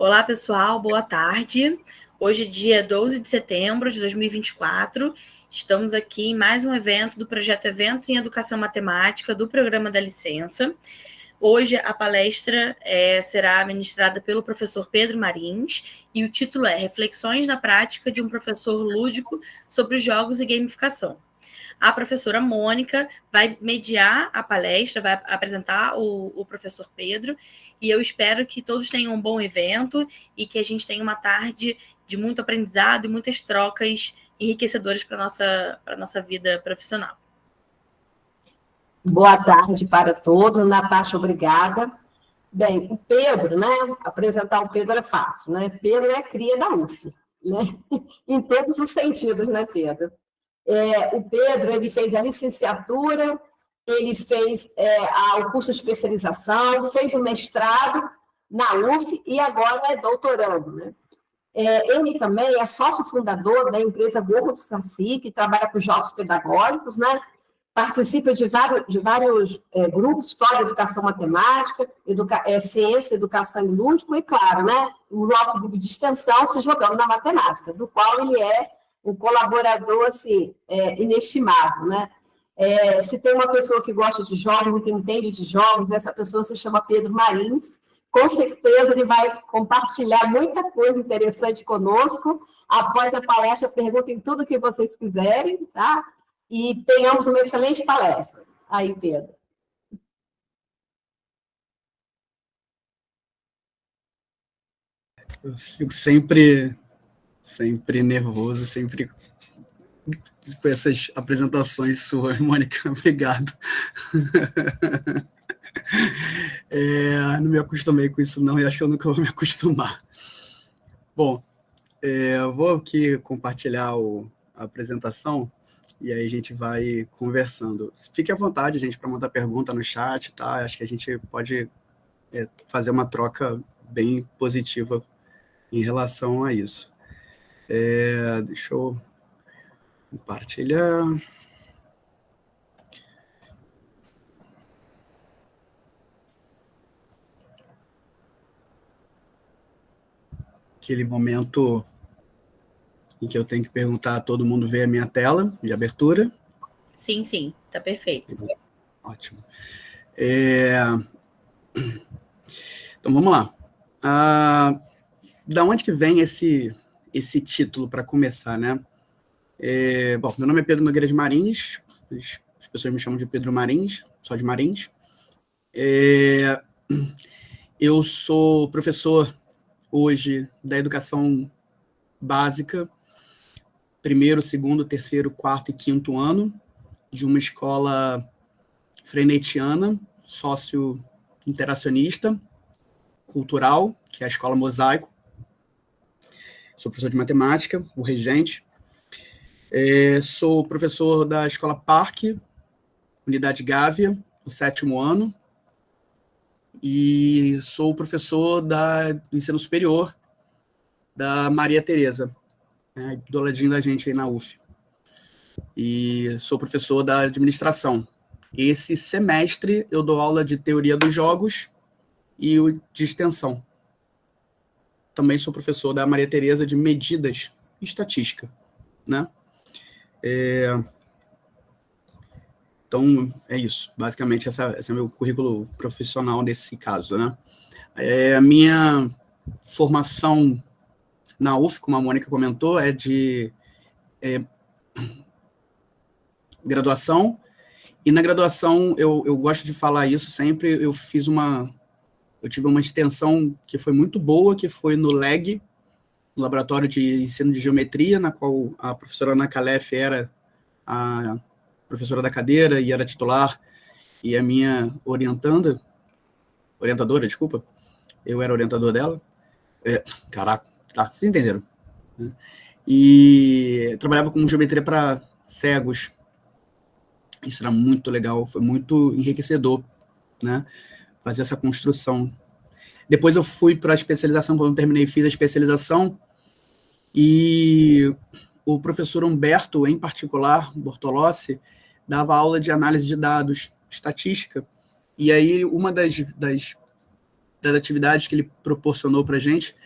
Olá, pessoal, boa tarde. Hoje, dia 12 de setembro de 2024, estamos aqui em mais um evento do projeto Eventos em Educação Matemática do Programa da Licença. Hoje, a palestra será ministrada pelo professor Pedro Marins e o título é Reflexões na Prática de um Professor Lúdico sobre Jogos e Gamificação. A professora Mônica vai mediar a palestra, vai apresentar o professor Pedro, e eu espero que todos tenham um bom evento e que a gente tenha uma tarde de muito aprendizado e muitas trocas enriquecedoras para a nossa vida profissional. Boa tarde para todos. Natasha, obrigada. Bem, o Pedro, né? Apresentar o Pedro é fácil, né? Pedro é cria da UF, né? Em todos os sentidos, né, Pedro? O Pedro, ele fez a licenciatura, ele fez o curso de especialização, fez o mestrado na UF e agora é doutorando, né? Ele também é sócio fundador da empresa Gorro do Saci, que trabalha com jogos pedagógicos, né? Participa de vários grupos, Pós Educação Matemática, Ciência, Educação e Lúdico, e, claro, né, o nosso grupo de extensão Se Jogando na Matemática, do qual ele é um colaborador assim, inestimável. Né? Se tem uma pessoa que gosta de jogos e que entende de jogos, essa pessoa se chama Pedro Marins. Com certeza ele vai compartilhar muita coisa interessante conosco. Após a palestra, perguntem tudo o que vocês quiserem, tá? E tenhamos uma excelente palestra. Aí, Pedro. Eu fico sempre nervoso, sempre com essas apresentações suas, Mônica. Obrigado. Não me acostumei com isso, não, e acho que eu nunca vou me acostumar. Bom, eu vou aqui compartilhar a apresentação. E aí a gente vai conversando. Fique à vontade, gente, para mandar pergunta no chat, tá? Acho que a gente pode fazer uma troca bem positiva em relação a isso. Deixa eu compartilhar. Aquele momento em que eu tenho que perguntar a todo mundo ver a minha tela de abertura. Sim, tá perfeito. Ótimo. Então, vamos lá. Da onde que vem esse título para começar, né? Bom, meu nome é Pedro Nogueira de Marins, as pessoas me chamam de Pedro Marins, só de Marins. Eu sou professor hoje da educação básica, primeiro, segundo, terceiro, quarto e quinto ano, de uma escola frenetiana, sócio-interacionista, cultural, que é a Escola Mosaico. Sou professor de matemática, o regente. Sou professor da Escola Parque, Unidade Gávea, no 7º ano. E sou professor do ensino superior da Maria Tereza, do ladinho da gente aí na UF. E sou professor da administração. Esse semestre eu dou aula de teoria dos jogos e de extensão. Também sou professor da Maria Tereza de medidas e estatística, né? Então, é isso. Basicamente, esse é o meu currículo profissional nesse caso, né? A minha formação na UF, como a Mônica comentou, é de graduação. E na graduação, eu gosto de falar isso sempre, eu tive uma extensão que foi muito boa, que foi no LEG, no Laboratório de Ensino de Geometria, na qual a professora Ana Calef era a professora da cadeira e era titular, e a minha orientadora, desculpa, eu era orientador dela. Caraca, tá, vocês entenderam. Né? E trabalhava com geometria para cegos. Isso era muito legal, foi muito enriquecedor, né? Fazer essa construção. Depois eu fui para a especialização, quando eu terminei, fiz a especialização, e o professor Humberto, em particular, Bortolossi, dava aula de análise de dados, estatística, e aí uma das atividades que ele proporcionou para a gente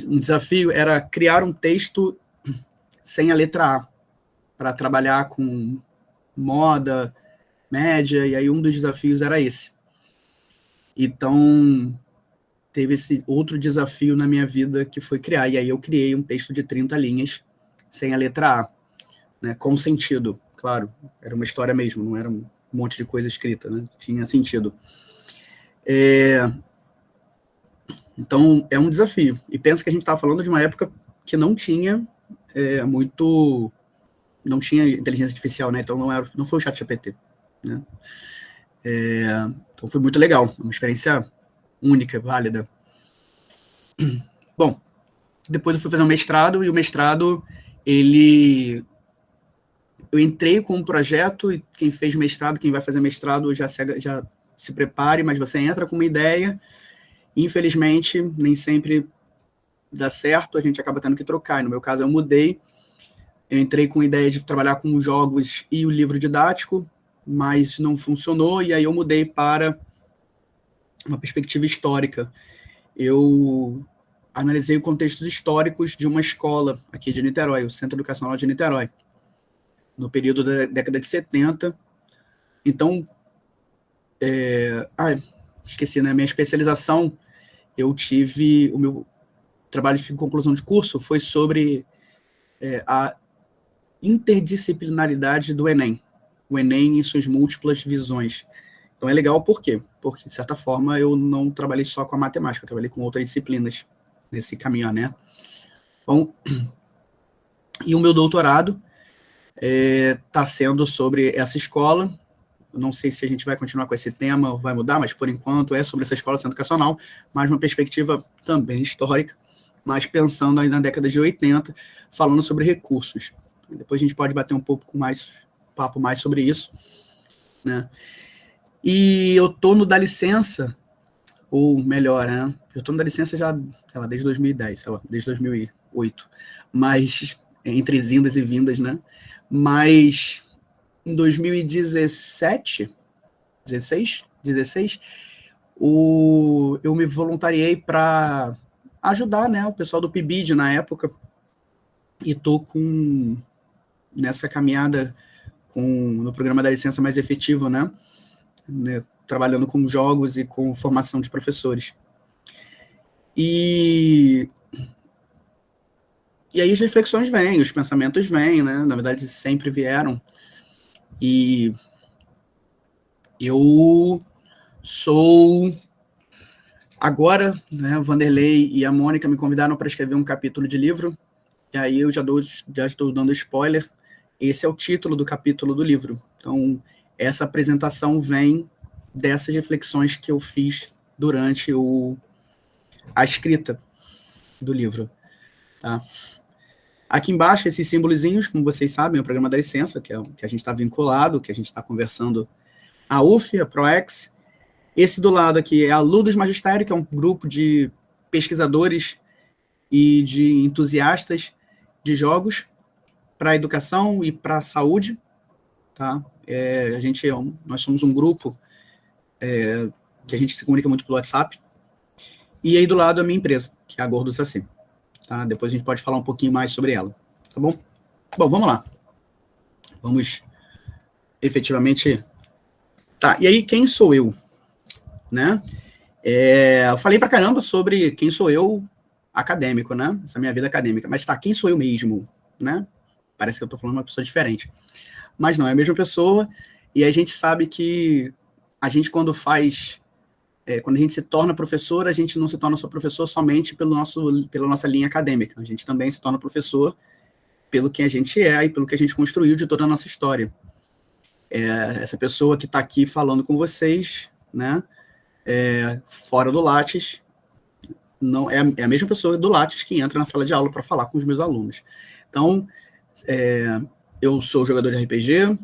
Um desafio era criar um texto sem a letra A, para trabalhar com moda, média, e aí um dos desafios era esse. Então, teve esse outro desafio na minha vida, que foi criar, e aí eu criei um texto de 30 linhas, sem a letra A, né, com sentido, claro, era uma história mesmo, não era um monte de coisa escrita, né, tinha sentido. Então, é um desafio, e pensa que a gente estava falando de uma época que não tinha não tinha inteligência artificial, né, então não foi o ChatGPT, né. Então foi muito legal, uma experiência única, válida. Bom, depois eu fui fazer um mestrado, e o mestrado, eu entrei com um projeto, e quem fez mestrado, quem vai fazer mestrado, já se prepare, mas você entra com uma ideia, e infelizmente, nem sempre dá certo, a gente acaba tendo que trocar. No meu caso, eu mudei, eu entrei com a ideia de trabalhar com jogos e o livro didático, mas não funcionou, e aí eu mudei para uma perspectiva histórica. Eu analisei contextos históricos de uma escola aqui de Niterói, o Centro Educacional de Niterói, no período da década de 70. Então, esqueci, né? Minha especialização, o meu trabalho de conclusão de curso foi sobre a interdisciplinaridade do Enem. O Enem e suas múltiplas visões. Então é legal por quê? Porque, de certa forma, eu não trabalhei só com a matemática, eu trabalhei com outras disciplinas nesse caminho, né? Bom, e o meu doutorado está sendo sobre essa escola. Eu não sei se a gente vai continuar com esse tema, vai mudar, mas por enquanto é sobre essa escola educacional, mas uma perspectiva também histórica, mas pensando aí na década de 80, falando sobre recursos. Depois a gente pode bater um pouco papo mais sobre isso, né? E eu tô no Dá Licença, ou melhor, né? Eu tô no Dá Licença já, sei lá, desde 2010, sei lá, desde 2008, mas entre indas e vindas, né? Mas em 2017, 16, eu me voluntariei para ajudar, né, o pessoal do PIBID na época, e tô nessa caminhada no programa da licença mais efetivo, né, trabalhando com jogos e com formação de professores. E aí as reflexões vêm, os pensamentos vêm, né, na verdade sempre vieram. E eu sou agora, né, o Vanderlei e a Mônica me convidaram para escrever um capítulo de livro, e aí eu já estou dando spoiler. Esse é o título do capítulo do livro. Então, essa apresentação vem dessas reflexões que eu fiz durante a escrita do livro, tá? Aqui embaixo, esses símbolozinhos, como vocês sabem, é o programa da licença, que é o que a gente está vinculado, que a gente está conversando, a UF, a ProEx. Esse do lado aqui é a Ludus Magistério, que é um grupo de pesquisadores e de entusiastas de jogos para a educação e para a saúde, tá? Nós somos um grupo que a gente se comunica muito pelo WhatsApp. E aí do lado a minha empresa, que é a Gordo Saci. Tá? Depois a gente pode falar um pouquinho mais sobre ela, tá bom? Bom, vamos lá. Vamos efetivamente... Tá, e aí quem sou eu? Né? Eu falei pra caramba sobre quem sou eu acadêmico, né? Essa minha vida acadêmica. Mas tá, quem sou eu mesmo? Né? Parece que eu tô falando uma pessoa diferente. Mas não, é a mesma pessoa, e a gente sabe que a gente quando a gente se torna professor, a gente não se torna só professor somente pela nossa linha acadêmica. A gente também se torna professor pelo que a gente é e pelo que a gente construiu de toda a nossa história. Essa pessoa que está aqui falando com vocês, né, fora do Lattes, não é a mesma pessoa do Lattes que entra na sala de aula para falar com os meus alunos. Então, eu sou jogador de RPG,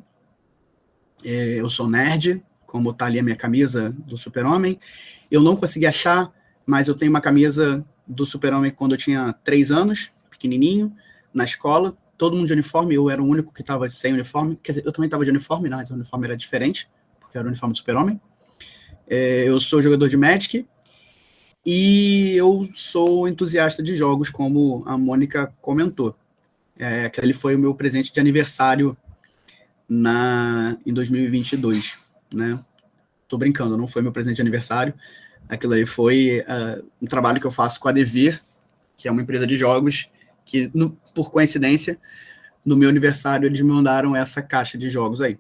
eu sou nerd, como está ali a minha camisa do Super-Homem. Eu não consegui achar, mas eu tenho uma camisa do Super-Homem quando eu tinha 3 anos, pequenininho, na escola, todo mundo de uniforme, eu era o único que estava sem uniforme, quer dizer, eu também estava de uniforme, mas o uniforme era diferente, porque era o uniforme do Super-Homem. Eu sou jogador de Magic, E eu sou entusiasta de jogos, como a Mônica comentou. Aquele foi o meu presente de aniversário em 2022, né? Tô brincando, não foi meu presente de aniversário. Aquilo aí foi um trabalho que eu faço com a Devir, que é uma empresa de jogos, que, por coincidência, no meu aniversário, eles me mandaram essa caixa de jogos aí.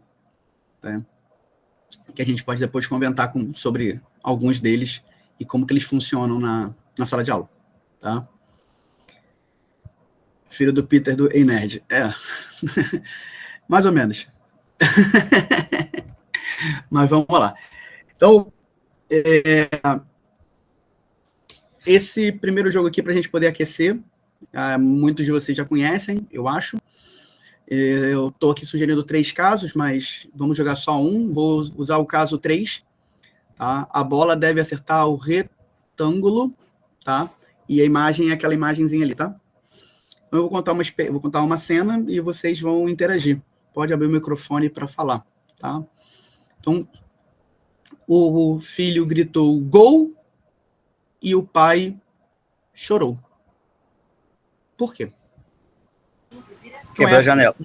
Tá? Que a gente pode depois comentar sobre alguns deles e como que eles funcionam na sala de aula. Tá? Filho do Peter do Ei Nerd. Mais ou menos. Mas vamos lá. Então, esse primeiro jogo aqui, para a gente poder aquecer, muitos de vocês já conhecem, eu acho. Eu estou aqui sugerindo 3 casos, mas vamos jogar só um. Vou usar o caso 3. Tá? A bola deve acertar o retângulo, tá? E a imagem é aquela imagenzinha ali, tá? Então, eu vou contar uma cena e vocês vão interagir. Pode abrir o microfone para falar, tá? Então, o filho gritou gol e o pai chorou. Por quê? Quebrou a janela.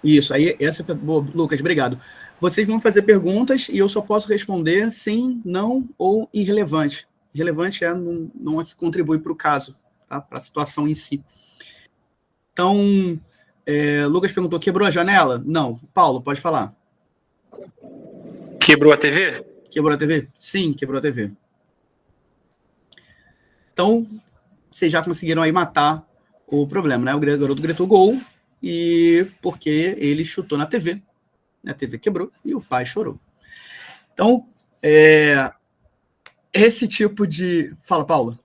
Isso, aí essa é boa, Lucas, obrigado. Vocês vão fazer perguntas e eu só posso responder sim, não ou irrelevante. Irrelevante não contribui para o caso, tá? Para a situação em si. Então, Lucas perguntou, quebrou a janela? Não. Paulo, pode falar. Quebrou a TV? Quebrou a TV? Sim, quebrou a TV. Então, vocês já conseguiram aí matar o problema, né? O garoto gritou gol e porque ele chutou na TV. A TV quebrou e o pai chorou. Então, esse tipo de... Fala, Paulo.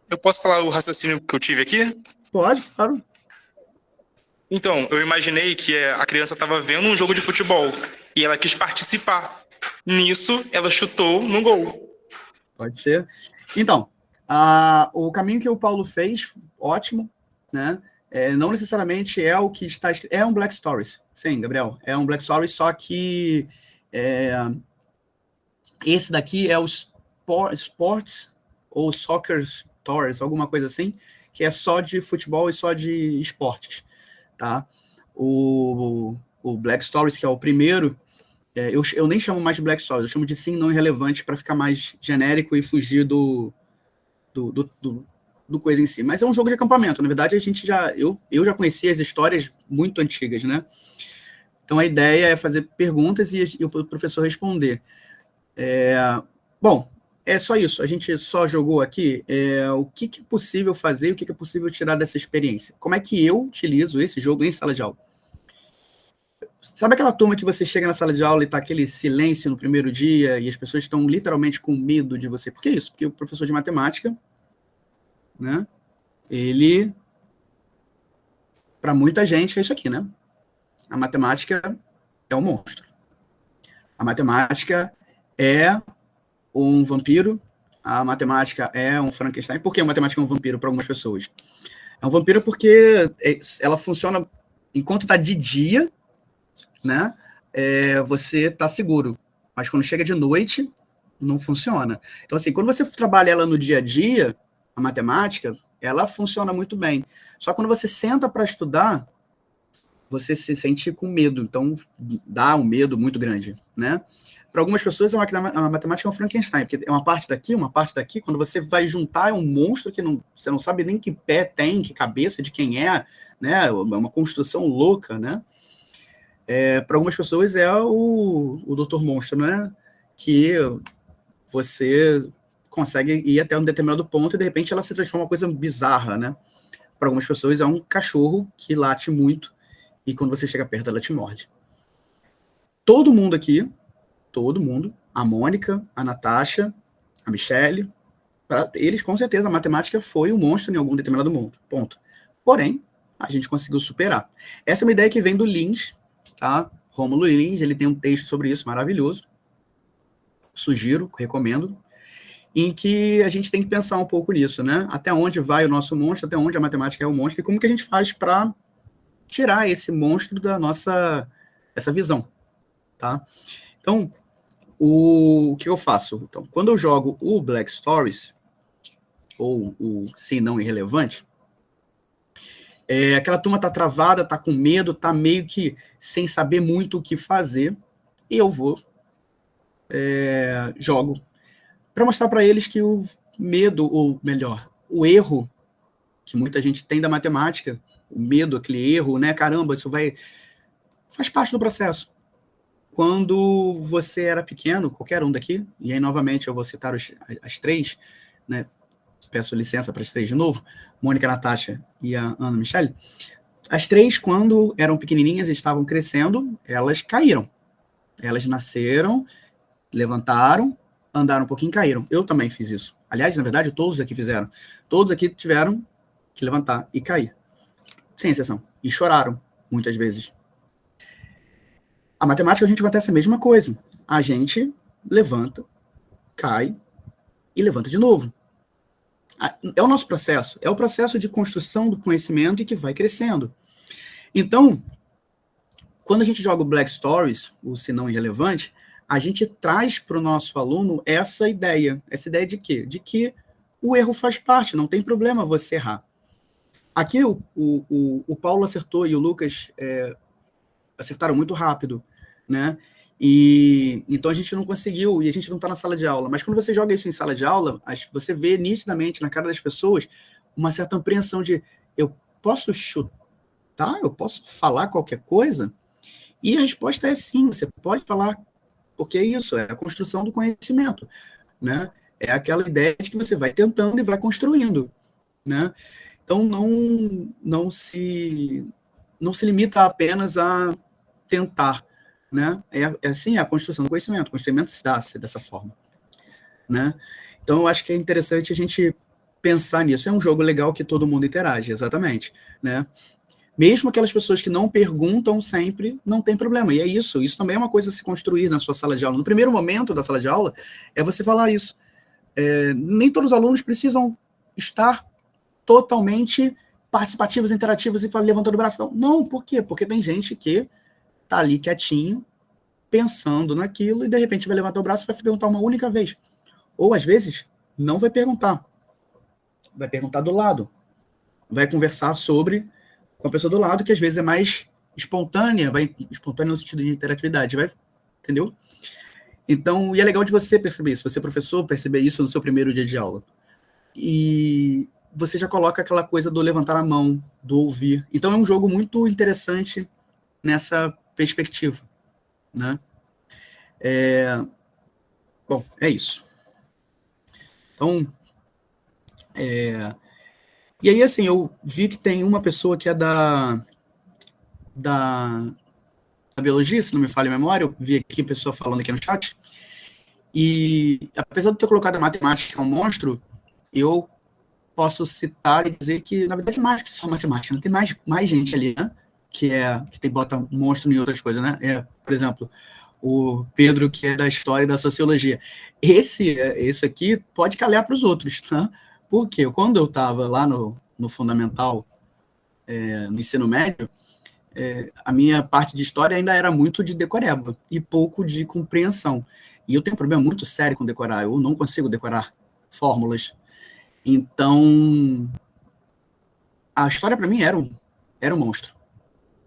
Eu posso falar o raciocínio que eu tive aqui? Pode, claro. Então, eu imaginei que a criança estava vendo um jogo de futebol e ela quis participar. Nisso, ela chutou no gol. Pode ser. Então, o caminho que o Paulo fez, ótimo, né? Não necessariamente é o que está escrito. É um Black Stories. Sim, Gabriel. É um Black Stories, só que esse daqui é o Sports ou Soccer Stories, alguma coisa assim, que é só de futebol e só de esportes. Tá? O Black Stories, que é o primeiro, eu nem chamo mais de Black Stories, eu chamo de sim não irrelevante para ficar mais genérico e fugir do coisa em si. Mas é um jogo de acampamento. Na verdade, eu já conhecia as histórias muito antigas, né? Então, a ideia é fazer perguntas e o professor responder. Bom, é só isso. A gente só jogou aqui o que é possível fazer, o que é possível tirar dessa experiência. Como é que eu utilizo esse jogo em sala de aula? Sabe aquela turma que você chega na sala de aula e tá aquele silêncio no primeiro dia e as pessoas estão literalmente com medo de você? Por que isso? Porque o professor de matemática, né, ele, para muita gente, é isso aqui, né? A matemática é um monstro. A matemática é um vampiro. A matemática é um Frankenstein. Por que a matemática é um vampiro para algumas pessoas? É um vampiro porque ela funciona enquanto está de dia, né? Você está seguro. Mas quando chega de noite, não funciona. Então, assim, quando você trabalha ela no dia a dia, a matemática, ela funciona muito bem. Só quando você senta para estudar, você se sente com medo. Então, dá um medo muito grande, né? Para algumas pessoas, a matemática é um Frankenstein, porque é uma parte daqui. Quando você vai juntar, é um monstro que você não sabe nem que pé tem, que cabeça, de quem é, né? É uma construção louca, né? Para algumas pessoas é o Dr. Monstro, né? Que você consegue ir até um determinado ponto e, de repente, ela se transforma em uma coisa bizarra, né? Para algumas pessoas é um cachorro que late muito e, quando você chega perto, ela te morde. Todo mundo aqui, a Mônica, a Natasha, a Michelle, para eles, com certeza, a matemática foi um monstro em algum determinado ponto. Porém, a gente conseguiu superar. Essa é uma ideia que vem do Lins, tá? Rômulo Lins, ele tem um texto sobre isso maravilhoso. Sugiro, recomendo, em que a gente tem que pensar um pouco nisso, né? Até onde vai o nosso monstro, até onde a matemática é o monstro, e como que a gente faz para tirar esse monstro da nossa essa visão, tá? Então, o que eu faço? Então, quando eu jogo o Black Stories, ou o Sim, Não Irrelevante, aquela turma tá travada, tá com medo, tá meio que sem saber muito o que fazer, e eu vou, jogo, para mostrar para eles que o medo, ou melhor, o erro que muita gente tem da matemática, o medo, aquele erro, né? Caramba, isso faz parte do processo. Quando você era pequeno, qualquer um daqui, e aí novamente eu vou citar as três, né? Peço licença para as três de novo, Mônica, Natasha e a Ana Michele. As três, quando eram pequenininhas e estavam crescendo, elas caíram. Elas nasceram, levantaram, andaram um pouquinho e caíram. Eu também fiz isso. Aliás, na verdade, todos aqui fizeram. Todos aqui tiveram que levantar e cair. Sem exceção. E choraram, muitas vezes. A matemática, a gente acontece a mesma coisa. A gente levanta, cai e levanta de novo. É o nosso processo. É o processo de construção do conhecimento e que vai crescendo. Então, quando a gente joga o Black Stories, o Se Não Irrelevante, a gente traz para o nosso aluno essa ideia. Essa ideia de quê? De que o erro faz parte, não tem problema você errar. Aqui o Paulo acertou e o Lucas acertaram muito rápido, né? E então a gente não conseguiu, e a gente não está na sala de aula. Mas quando você joga isso em sala de aula, você vê nitidamente na cara das pessoas uma certa apreensão de eu posso chutar, eu posso falar qualquer coisa? E a resposta é sim, você pode falar, porque é isso, é a construção do conhecimento, né? É aquela ideia de que você vai tentando e vai construindo, né? Então não se limita apenas a tentar, né? Assim a construção do conhecimento. O conhecimento se dá dessa forma, né? Então eu acho que é interessante a gente pensar nisso. É um jogo legal que todo mundo interage, exatamente, né? Mesmo aquelas pessoas que não perguntam sempre, não tem problema. E é isso. Isso também é uma coisa a se construir na sua sala de aula. No primeiro momento da sala de aula, é você falar isso. Nem todos os alunos precisam estar totalmente participativos, interativos e levantando o braço. Não, por quê? Porque tem gente que tá ali quietinho, pensando naquilo, e de repente vai levantar o braço e vai perguntar uma única vez. Ou, às vezes, não vai perguntar. Vai perguntar do lado. Vai conversar com a pessoa do lado, que às vezes é mais espontânea, espontânea no sentido de interatividade, entendeu? Então, e é legal de você perceber isso, você professor, perceber isso no seu primeiro dia de aula. E você já coloca aquela coisa do levantar a mão, do ouvir. Então é um jogo muito interessante nessa perspectiva, né? Bom, é isso. Então, e aí, assim, eu vi que tem uma pessoa que é da biologia, se não me falha a memória, eu vi aqui a pessoa falando aqui no chat, e apesar de eu ter colocado a matemática um monstro, eu posso citar e dizer que, na verdade, mais que só matemática, não tem mais gente ali, né? Que bota monstro em outras coisas, né? Por exemplo, o Pedro, que é da história e da sociologia. Esse aqui pode calhar para os outros, tá? Porque quando eu estava lá no fundamental, no ensino médio, a minha parte de história ainda era muito de decoreba e pouco de compreensão. E eu tenho um problema muito sério com decorar, eu não consigo decorar fórmulas. Então, a história para mim era um monstro,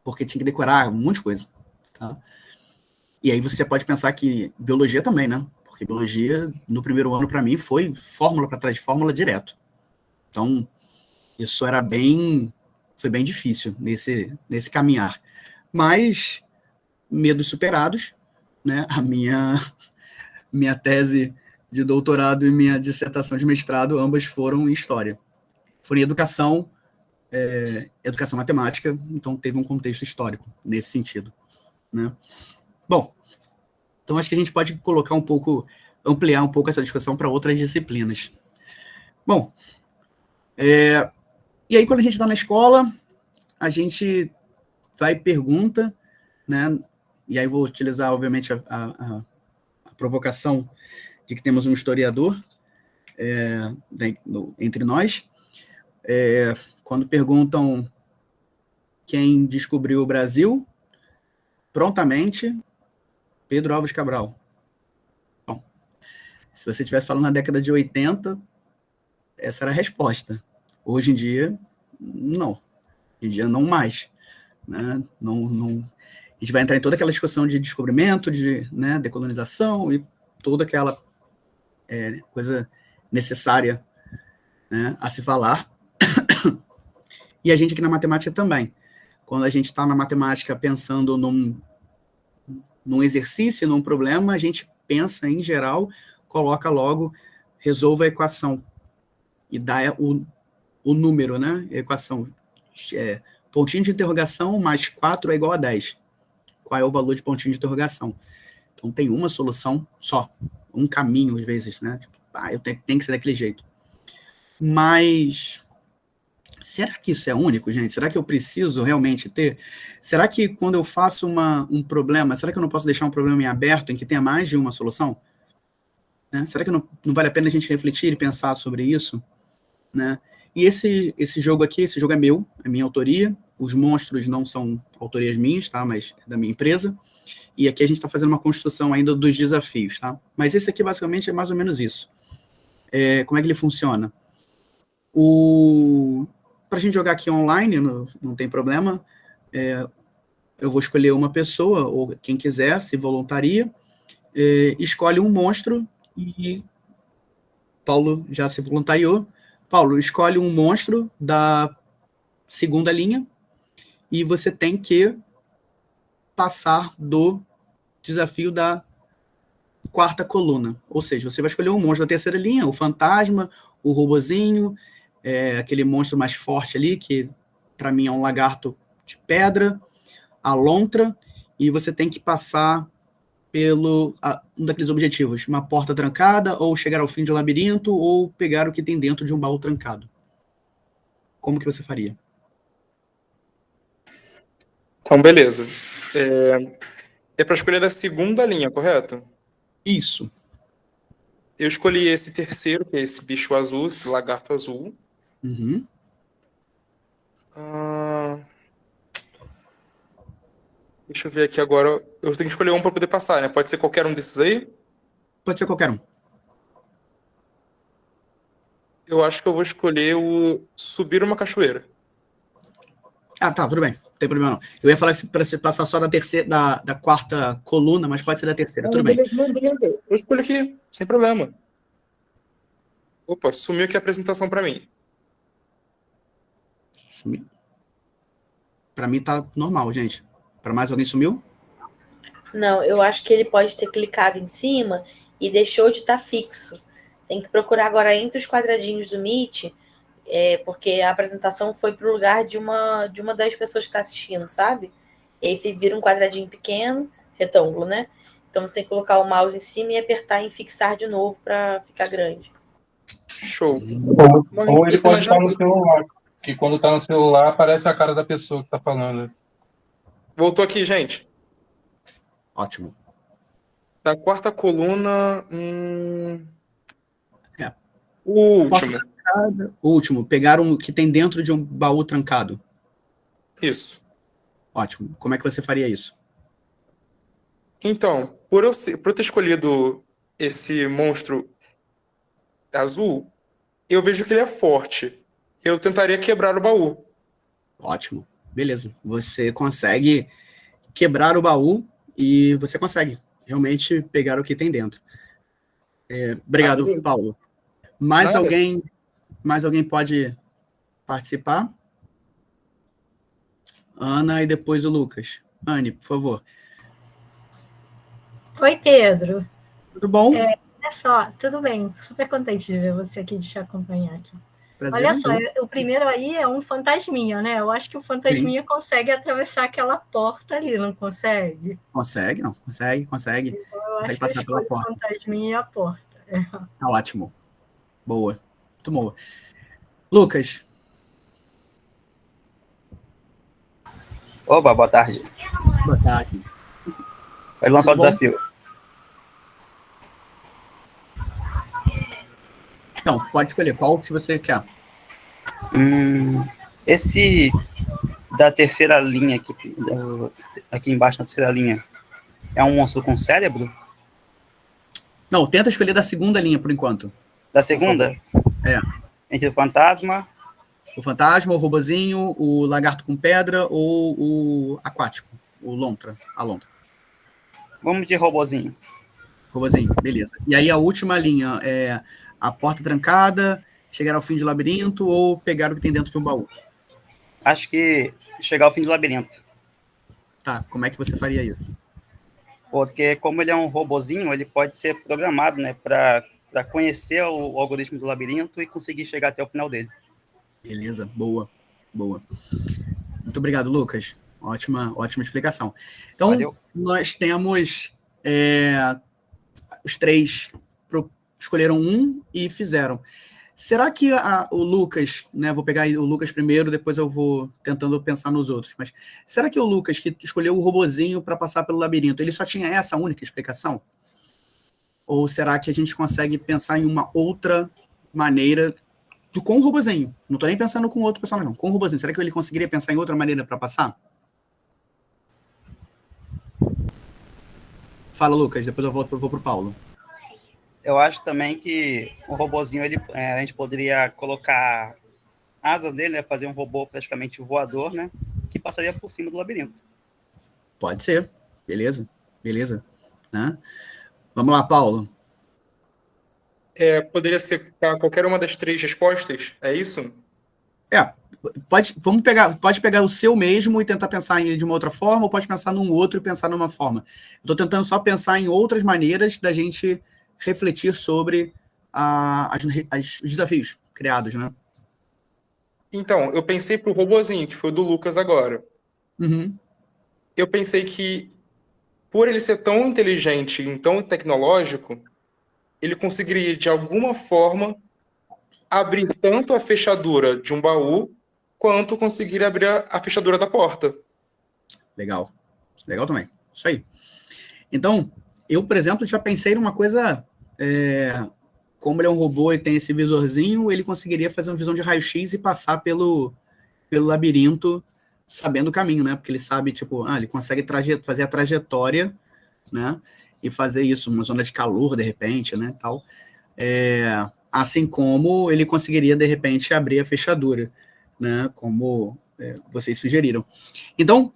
porque tinha que decorar um monte de coisa, tá? E aí você já pode pensar que biologia também, né? Porque biologia, no primeiro ano, para mim, foi fórmula para trás de fórmula direto. Então, isso foi bem difícil nesse caminhar. Mas, medos superados, né? A minha tese de doutorado e minha dissertação de mestrado, ambas foram em história. Foram em educação matemática, então teve um contexto histórico nesse sentido, né? Bom, então acho que a gente pode ampliar um pouco essa discussão para outras disciplinas. Bom, e aí quando a gente está na escola, a gente vai e pergunta, né? E aí vou utilizar, obviamente, a provocação de que temos um historiador entre nós. Quando perguntam quem descobriu o Brasil, prontamente, Pedro Álvares Cabral. Se você estivesse falando na década de 80, essa era a resposta. Hoje em dia, não. Hoje em dia, não mais. Né? Não. A gente vai entrar em toda aquela discussão de descobrimento, de, né, decolonização e toda aquela coisa necessária, né, a se falar. E a gente aqui na matemática também. Quando a gente está na matemática pensando num exercício, num problema, a gente pensa, em geral, coloca logo, resolva a equação e dá o número, né? A equação. Pontinho de interrogação mais 4 é igual a 10. Qual é o valor de pontinho de interrogação? Então, tem uma solução só. Um caminho, às vezes, né? Tipo, eu tenho que ser daquele jeito. Mas será que isso é único, gente? Será que eu preciso realmente ter? Será que quando eu faço um problema, será que eu não posso deixar um problema em aberto, em que tenha mais de uma solução? Né? Será que não vale a pena a gente refletir e pensar sobre isso? Né? E esse jogo aqui, esse jogo é meu, é minha autoria. Os monstros não são autorias minhas, tá? Mas é da minha empresa. E aqui a gente está fazendo uma construção ainda dos desafios, tá? Mas esse aqui, basicamente, é mais ou menos isso. Como é que ele funciona? Para a gente jogar aqui online, não tem problema. Eu vou escolher uma pessoa, ou quem quiser, se voluntaria. Escolhe um monstro e Paulo já se voluntariou. Paulo, escolhe um monstro da segunda linha e você tem que passar do desafio da quarta coluna. Ou seja, você vai escolher um monstro da terceira linha, o fantasma, o robozinho, aquele monstro mais forte ali, que para mim é um lagarto de pedra, a lontra, e você tem que passar um daqueles objetivos, uma porta trancada, ou chegar ao fim de um labirinto, ou pegar o que tem dentro de um baú trancado. Como que você faria? Então, beleza. É para escolher da segunda linha, correto? Isso. Eu escolhi esse terceiro, que é esse bicho azul, esse lagarto azul. Uhum. Deixa eu ver aqui agora. Eu tenho que escolher um para poder passar, né? Pode ser qualquer um desses aí? Pode ser qualquer um. Eu acho que eu vou escolher o subir uma cachoeira. Tá, tudo bem. Não tem problema não. Eu ia falar que para você passar só da quarta coluna, mas pode ser da terceira, tudo bem. Beleza. Eu escolho aqui, sem problema. Opa, sumiu aqui a apresentação para mim. Sumiu. Para mim tá normal, gente. Para mais alguém sumiu? Não, eu acho que ele pode ter clicado em cima e deixou de estar fixo. Tem que procurar agora entre os quadradinhos do Meet, porque a apresentação foi para o lugar de uma das pessoas que está assistindo, sabe? E aí vira um quadradinho pequeno, retângulo, né? Então você tem que colocar o mouse em cima e apertar em fixar de novo para ficar grande. Show. Ou ele pode estar no celular, que quando está no celular aparece a cara da pessoa que está falando. Voltou aqui, gente. Ótimo. Da quarta coluna... O último. O último. Pegaram o que tem dentro de um baú trancado. Isso. Ótimo. Como é que você faria isso? Então, por eu ter escolhido esse monstro azul, eu vejo que ele é forte. Eu tentaria quebrar o baú. Ótimo. Beleza. Você consegue quebrar o baú e você consegue realmente pegar o que tem dentro. Obrigado, Paulo. Mais alguém pode participar? Ana e depois o Lucas. Anne, por favor. Oi, Pedro. Tudo bom? Olha só, tudo bem. Super contente de ver você aqui, de te acompanhar aqui. Prazer. Olha só, o primeiro aí é um fantasminha, né? Eu acho que o fantasminha consegue atravessar aquela porta ali, não consegue? Consegue, não? Consegue. Então, eu Vai acho passar que pela porta. o fantasminha e a porta. Tá ótimo. Boa. Muito boa. Lucas. Oba, boa tarde. Boa tarde. Pode lançar o desafio. Então, pode escolher qual que você quer. Esse da terceira linha aqui embaixo na terceira linha é um monstro com cérebro? Não, tenta escolher da segunda linha, por enquanto. Da segunda? É. Entre o fantasma. O fantasma, o robozinho, o lagarto com pedra ou o aquático, o lontra, a lontra. Vamos de robozinho. Robozinho, beleza. E aí a última linha é a porta trancada, chegar ao fim do labirinto ou pegar o que tem dentro de um baú. Acho que chegar ao fim do labirinto. Tá, como é que você faria isso? Porque como ele é um robozinho, ele pode ser programado, né, para conhecer o algoritmo do labirinto e conseguir chegar até o final dele. Beleza, boa. Muito obrigado, Lucas. Ótima explicação. Então, Valeu. nós temos os três escolheram um e fizeram. Será que o Lucas, né, vou pegar o Lucas primeiro, depois eu vou tentando pensar nos outros, mas será que o Lucas, que escolheu o robozinho para passar pelo labirinto, ele só tinha essa única explicação? Ou será que a gente consegue pensar em uma outra maneira com o robozinho? Não estou nem pensando com outro personagem, não. Com o robozinho, será que ele conseguiria pensar em outra maneira para passar? Fala, Lucas, depois eu vou pro Paulo. Eu acho também que o robozinho, a gente poderia colocar asas nele, né, fazer um robô praticamente voador, né, que passaria por cima do labirinto. Pode ser. Beleza. Né? Vamos lá, Paulo. Poderia ser qualquer uma das três respostas, é isso? Pode pegar o seu mesmo e tentar pensar em ele de uma outra forma, ou pode pensar num outro e pensar numa forma. Estou tentando só pensar em outras maneiras da gente refletir sobre os desafios criados, né? Então, eu pensei pro robozinho, que foi o do Lucas agora. Uhum. Eu pensei que, por ele ser tão inteligente e tão tecnológico, ele conseguiria, de alguma forma, abrir tanto a fechadura de um baú, quanto conseguir abrir a fechadura da porta. Legal também. Isso aí. Então, eu, por exemplo, já pensei numa coisa... como ele é um robô e tem esse visorzinho, ele conseguiria fazer uma visão de raio-x e passar pelo labirinto sabendo o caminho, né? Porque ele sabe, tipo, ele consegue fazer a trajetória, né? E fazer isso, uma zona de calor, de repente, né? Tal. Assim como ele conseguiria, de repente, abrir a fechadura, né? Como vocês sugeriram. Então,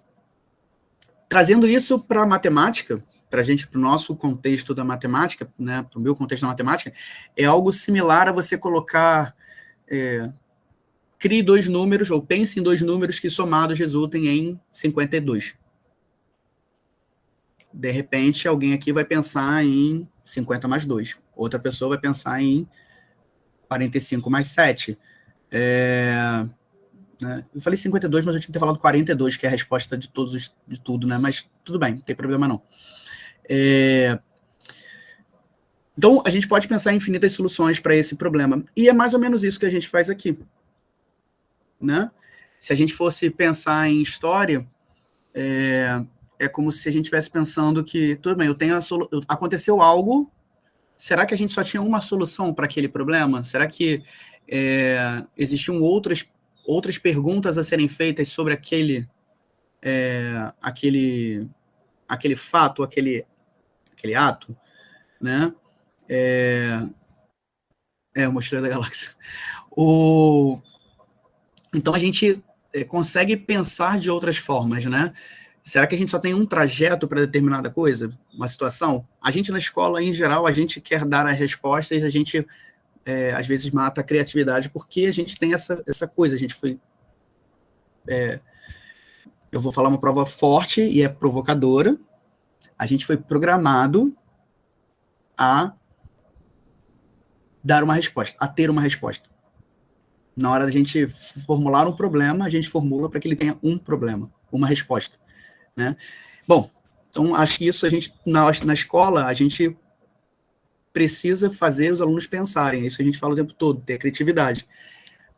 trazendo isso para a matemática, para o nosso contexto da matemática, né, para o meu contexto da matemática, é algo similar a você colocar, crie dois números, ou pense em dois números que somados resultem em 52. De repente, alguém aqui vai pensar em 50 mais 2. Outra pessoa vai pensar em 45 mais 7. Né? Eu falei 52, mas eu tinha que ter falado 42, que é a resposta de tudo, né? Mas tudo bem, não tem problema não. Então, a gente pode pensar em infinitas soluções para esse problema. E é mais ou menos isso que a gente faz aqui. Né? Se a gente fosse pensar em história, é como se a gente estivesse pensando que, tudo bem, aconteceu algo, será que a gente só tinha uma solução para aquele problema? Será que existiam outras perguntas a serem feitas sobre aquele fato, aquele ato, né? Uma estrela da galáxia. Então a gente consegue pensar de outras formas, né? Será que a gente só tem um trajeto para determinada coisa, uma situação? A gente na escola, em geral, a gente quer dar as respostas, a gente às vezes mata a criatividade porque a gente tem essa coisa, a gente foi... eu vou falar uma prova forte e é provocadora. A gente foi programado a dar uma resposta, a ter uma resposta. Na hora da gente formular um problema, a gente formula para que ele tenha um problema, uma resposta, né? Bom, então acho que isso a gente, na escola, a gente precisa fazer os alunos pensarem, isso a gente fala o tempo todo, ter criatividade.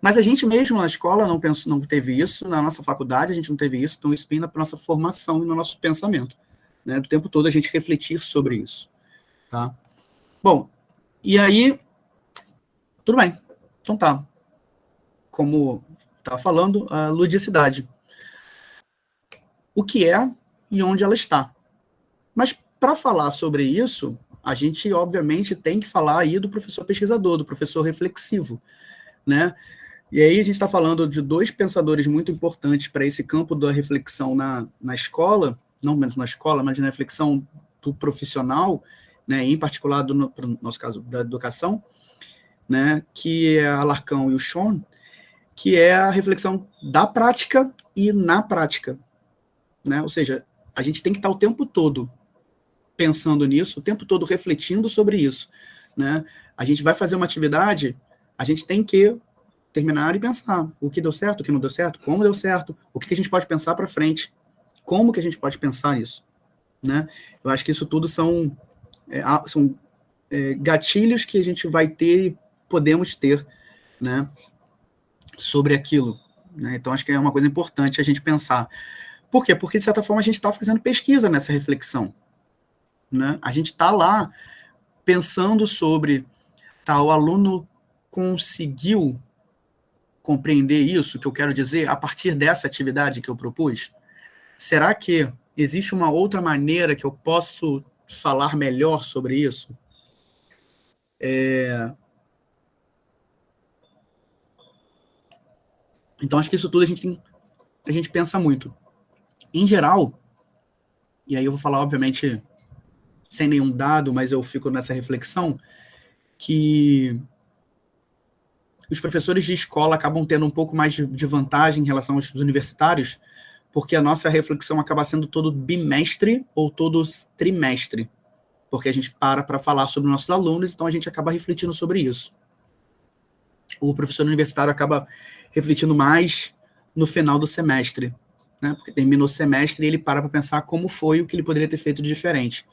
Mas a gente mesmo na escola não teve isso, na nossa faculdade a gente não teve isso, então isso vem na nossa formação e no nosso pensamento, né? Do tempo todo a gente refletir sobre isso, tá? Bom, e aí, tudo bem, então tá. Como estava falando, a ludicidade. O que é e onde ela está. Mas para falar sobre isso, a gente, obviamente, tem que falar aí do professor pesquisador, do professor reflexivo, né? E aí a gente está falando de dois pensadores muito importantes para esse campo da reflexão na escola, não menos na escola, mas na reflexão do profissional, né, em particular, no nosso caso, da educação, né, que é a Alarcón e o Sean, que é a reflexão da prática e na prática, né? Ou seja, a gente tem que estar o tempo todo pensando nisso, o tempo todo refletindo sobre isso, né? A gente vai fazer uma atividade, a gente tem que terminar e pensar o que deu certo, o que não deu certo, como deu certo, o que a gente pode pensar para frente, como que a gente pode pensar nisso, né? Eu acho que isso tudo são gatilhos que a gente vai ter e podemos ter, né, sobre aquilo, né? Então acho que é uma coisa importante a gente pensar. Por quê? Porque, de certa forma, a gente está fazendo pesquisa nessa reflexão, né? A gente está lá pensando sobre, o aluno conseguiu compreender isso que eu quero dizer a partir dessa atividade que eu propus? Será que existe uma outra maneira que eu posso falar melhor sobre isso? Então, acho que isso tudo a gente pensa muito. Em geral, e aí eu vou falar, obviamente, sem nenhum dado, mas eu fico nessa reflexão, que os professores de escola acabam tendo um pouco mais de vantagem em relação aos universitários, porque a nossa reflexão acaba sendo todo bimestre ou todo trimestre, porque a gente para falar sobre nossos alunos, então a gente acaba refletindo sobre isso. O professor universitário acaba refletindo mais no final do semestre, né? Porque terminou o semestre e ele para pensar como foi o que ele poderia ter feito de diferente,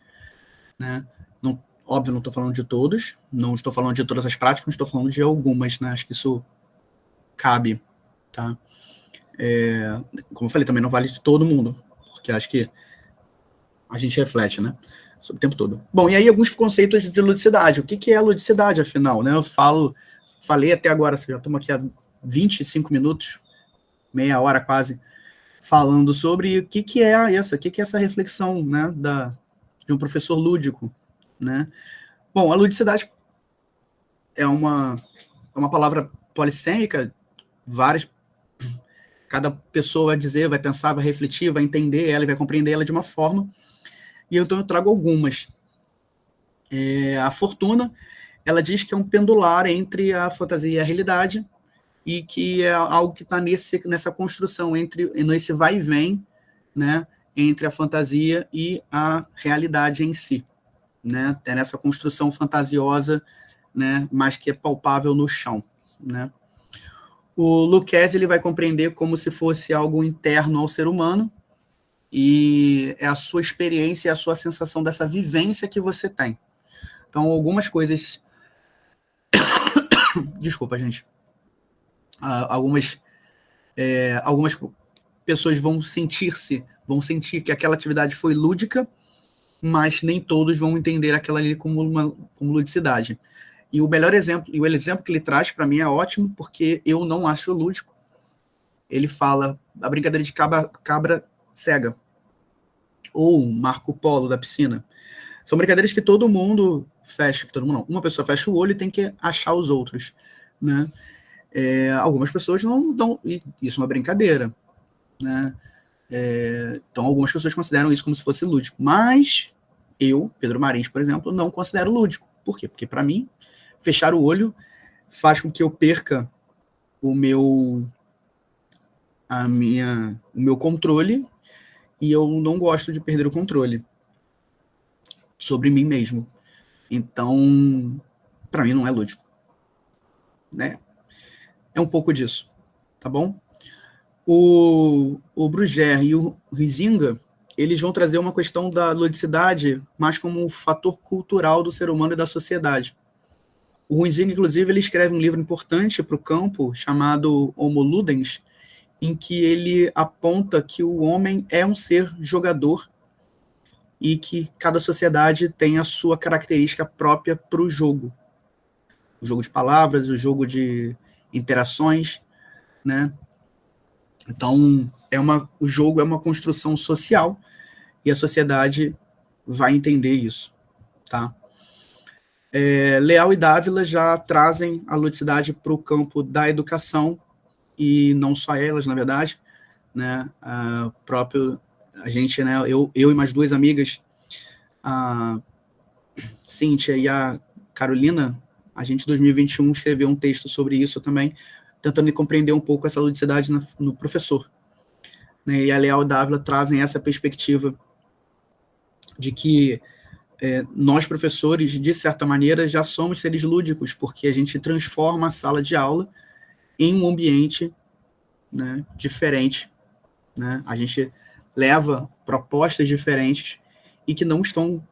né? Não, óbvio, não estou falando de todos, não estou falando de todas as práticas, estou falando de algumas, né? Acho que isso cabe, tá? Como eu falei, também não vale de todo mundo, porque acho que a gente reflete, né, sobre o tempo todo. Bom, e aí alguns conceitos de ludicidade. O que é a ludicidade, afinal, né? Eu falei até agora, já estamos aqui há 25 minutos, meia hora quase, falando sobre o que é isso, o que é essa reflexão, né, de um professor lúdico, né? Bom, a ludicidade é uma palavra polissêmica, cada pessoa vai dizer, vai pensar, vai refletir, vai entender ela e vai compreender ela de uma forma, e então eu trago algumas. A Fortuna, ela diz que é um pendular entre a fantasia e a realidade, e que é algo que está nessa construção, nesse vai e vem, né, entre a fantasia e a realidade em si, né, tem nessa construção fantasiosa, né, mas que é palpável no chão, né. O Lucchesi, ele vai compreender como se fosse algo interno ao ser humano, e é a sua experiência, a sua sensação dessa vivência que você tem. Então, algumas coisas... Desculpa, gente. Algumas pessoas vão sentir que aquela atividade foi lúdica, mas nem todos vão entender aquela ali como ludicidade. E o melhor exemplo, e o exemplo que ele traz para mim é ótimo, porque eu não acho lúdico. Ele fala a brincadeira de cabra cega, ou Marco Polo da piscina. São brincadeiras que todo mundo fecha, uma pessoa fecha o olho e tem que achar os outros, né? Algumas pessoas não dão, isso é uma brincadeira, né? Então algumas pessoas consideram isso como se fosse lúdico, mas eu, Pedro Marins, por exemplo, não considero lúdico. Por quê? Porque para mim, fechar o olho faz com que eu perca o meu controle, e eu não gosto de perder o controle sobre mim mesmo. Então, para mim não é lúdico, né? É um pouco disso, tá bom? O Bruguière e o Huizinga, eles vão trazer uma questão da ludicidade mais como um fator cultural do ser humano e da sociedade. O Huizinga, inclusive, ele escreve um livro importante para o campo, chamado Homo Ludens, em que ele aponta que o homem é um ser jogador e que cada sociedade tem a sua característica própria para o jogo. O jogo de palavras, o jogo de interações, né? Então, o jogo é uma construção social e a sociedade vai entender isso, tá? Leal e Dávila já trazem a ludicidade para o campo da educação, e não só elas, na verdade, né? A gente, né? Eu e mais duas amigas, a Cíntia e a Carolina, a gente em 2021 escreveu um texto sobre isso também, tentando compreender um pouco essa ludicidade no professor, né? E a Leal e Dávila trazem essa perspectiva de que nós, professores, de certa maneira, já somos seres lúdicos, porque a gente transforma a sala de aula em um ambiente, né, diferente, né? A gente leva propostas diferentes e que não estão,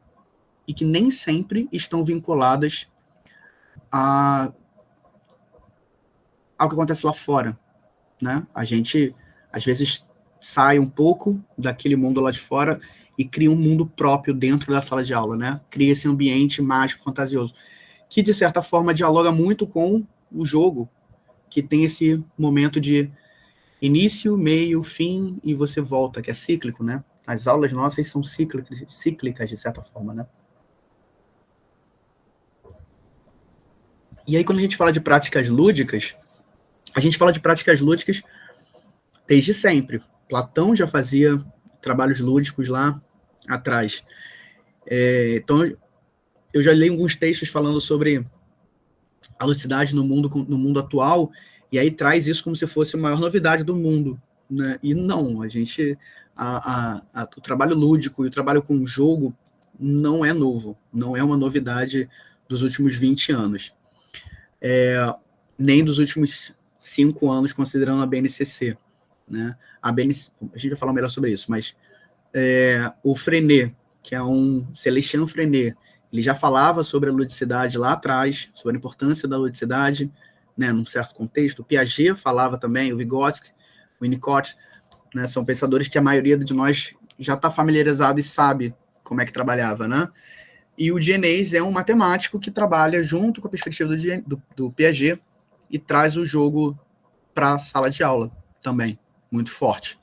e que nem sempre estão vinculadas ao que acontece lá fora, né? A gente, às vezes, sai um pouco daquele mundo lá de fora e cria um mundo próprio dentro da sala de aula, né? Cria esse ambiente mágico, fantasioso, que, de certa forma, dialoga muito com o jogo, que tem esse momento de início, meio, fim, e você volta, que é cíclico, né? As aulas nossas são cíclicas, de certa forma, né? E aí, quando a gente fala de práticas lúdicas, a gente fala de práticas lúdicas desde sempre. Platão já fazia trabalhos lúdicos lá atrás. Então, eu já li alguns textos falando sobre a ludicidade no mundo atual, e aí traz isso como se fosse a maior novidade do mundo, né? E não, o trabalho lúdico e o trabalho com o jogo não é novo, não é uma novidade dos últimos 20 anos. Nem dos últimos 5 anos, considerando a BNCC, né? A gente vai falar melhor sobre isso, mas o Freinet, que é Célestin Freinet, ele já falava sobre a ludicidade lá atrás, sobre a importância da ludicidade, né, num certo contexto. O Piaget falava também, o Vygotsky, o Winnicott, né, são pensadores que a maioria de nós já está familiarizado e sabe como é que trabalhava, né? E o Dionês é um matemático que trabalha junto com a perspectiva do Piaget e traz o jogo para a sala de aula também, muito forte,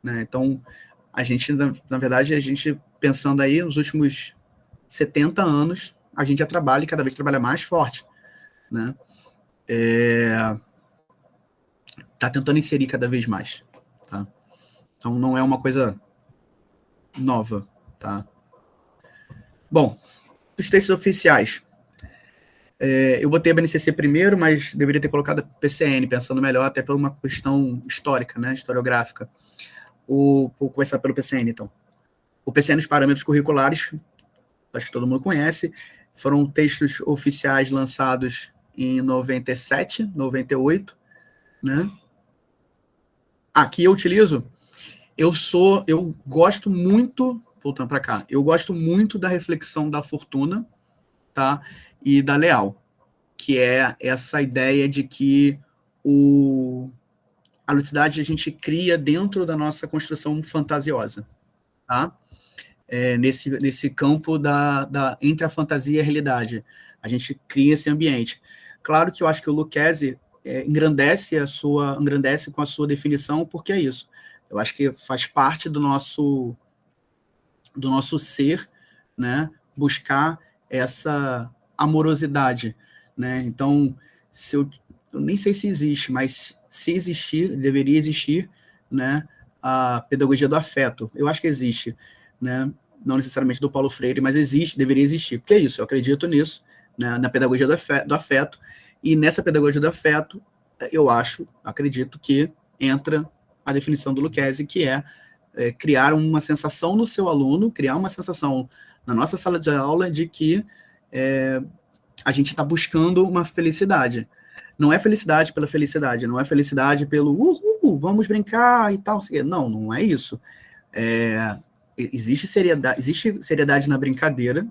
né? Então, a gente, na verdade, pensando aí nos últimos 70 anos, a gente já trabalha e cada vez trabalha mais forte, né? Tá tentando inserir cada vez mais, tá? Então, não é uma coisa nova, tá? Bom, os textos oficiais. Eu botei a BNCC primeiro, mas deveria ter colocado a PCN, pensando melhor, até por uma questão histórica, né, historiográfica. Vou começar pelo PCN, então. O PCN, os parâmetros curriculares, acho que todo mundo conhece, foram textos oficiais lançados em 97, 98, né? Aqui eu utilizo, eu gosto muito, voltando para cá, eu gosto muito da reflexão da Fortuna, tá? E da Leal, que é essa ideia de que a ludicidade a gente cria dentro da nossa construção fantasiosa, tá? Nesse campo entre a fantasia e a realidade. A gente cria esse ambiente. Claro que eu acho que o Lucchesi engrandece com a sua definição, porque é isso. Eu acho que faz parte do nosso ser, né, buscar essa amorosidade, né? Então, eu nem sei se existe, mas se existir, deveria existir, né, a pedagogia do afeto. Eu acho que existe, né? Não necessariamente do Paulo Freire, mas deveria existir. Porque é isso, eu acredito nisso, né, na pedagogia do afeto, e nessa pedagogia do afeto, acredito que entra a definição do Lucchesi, que é criar uma sensação no seu aluno, criar uma sensação na nossa sala de aula de que a gente está buscando uma felicidade. Não é felicidade pela felicidade, não é felicidade pelo vamos brincar e tal. Não é isso. Existe seriedade na brincadeira,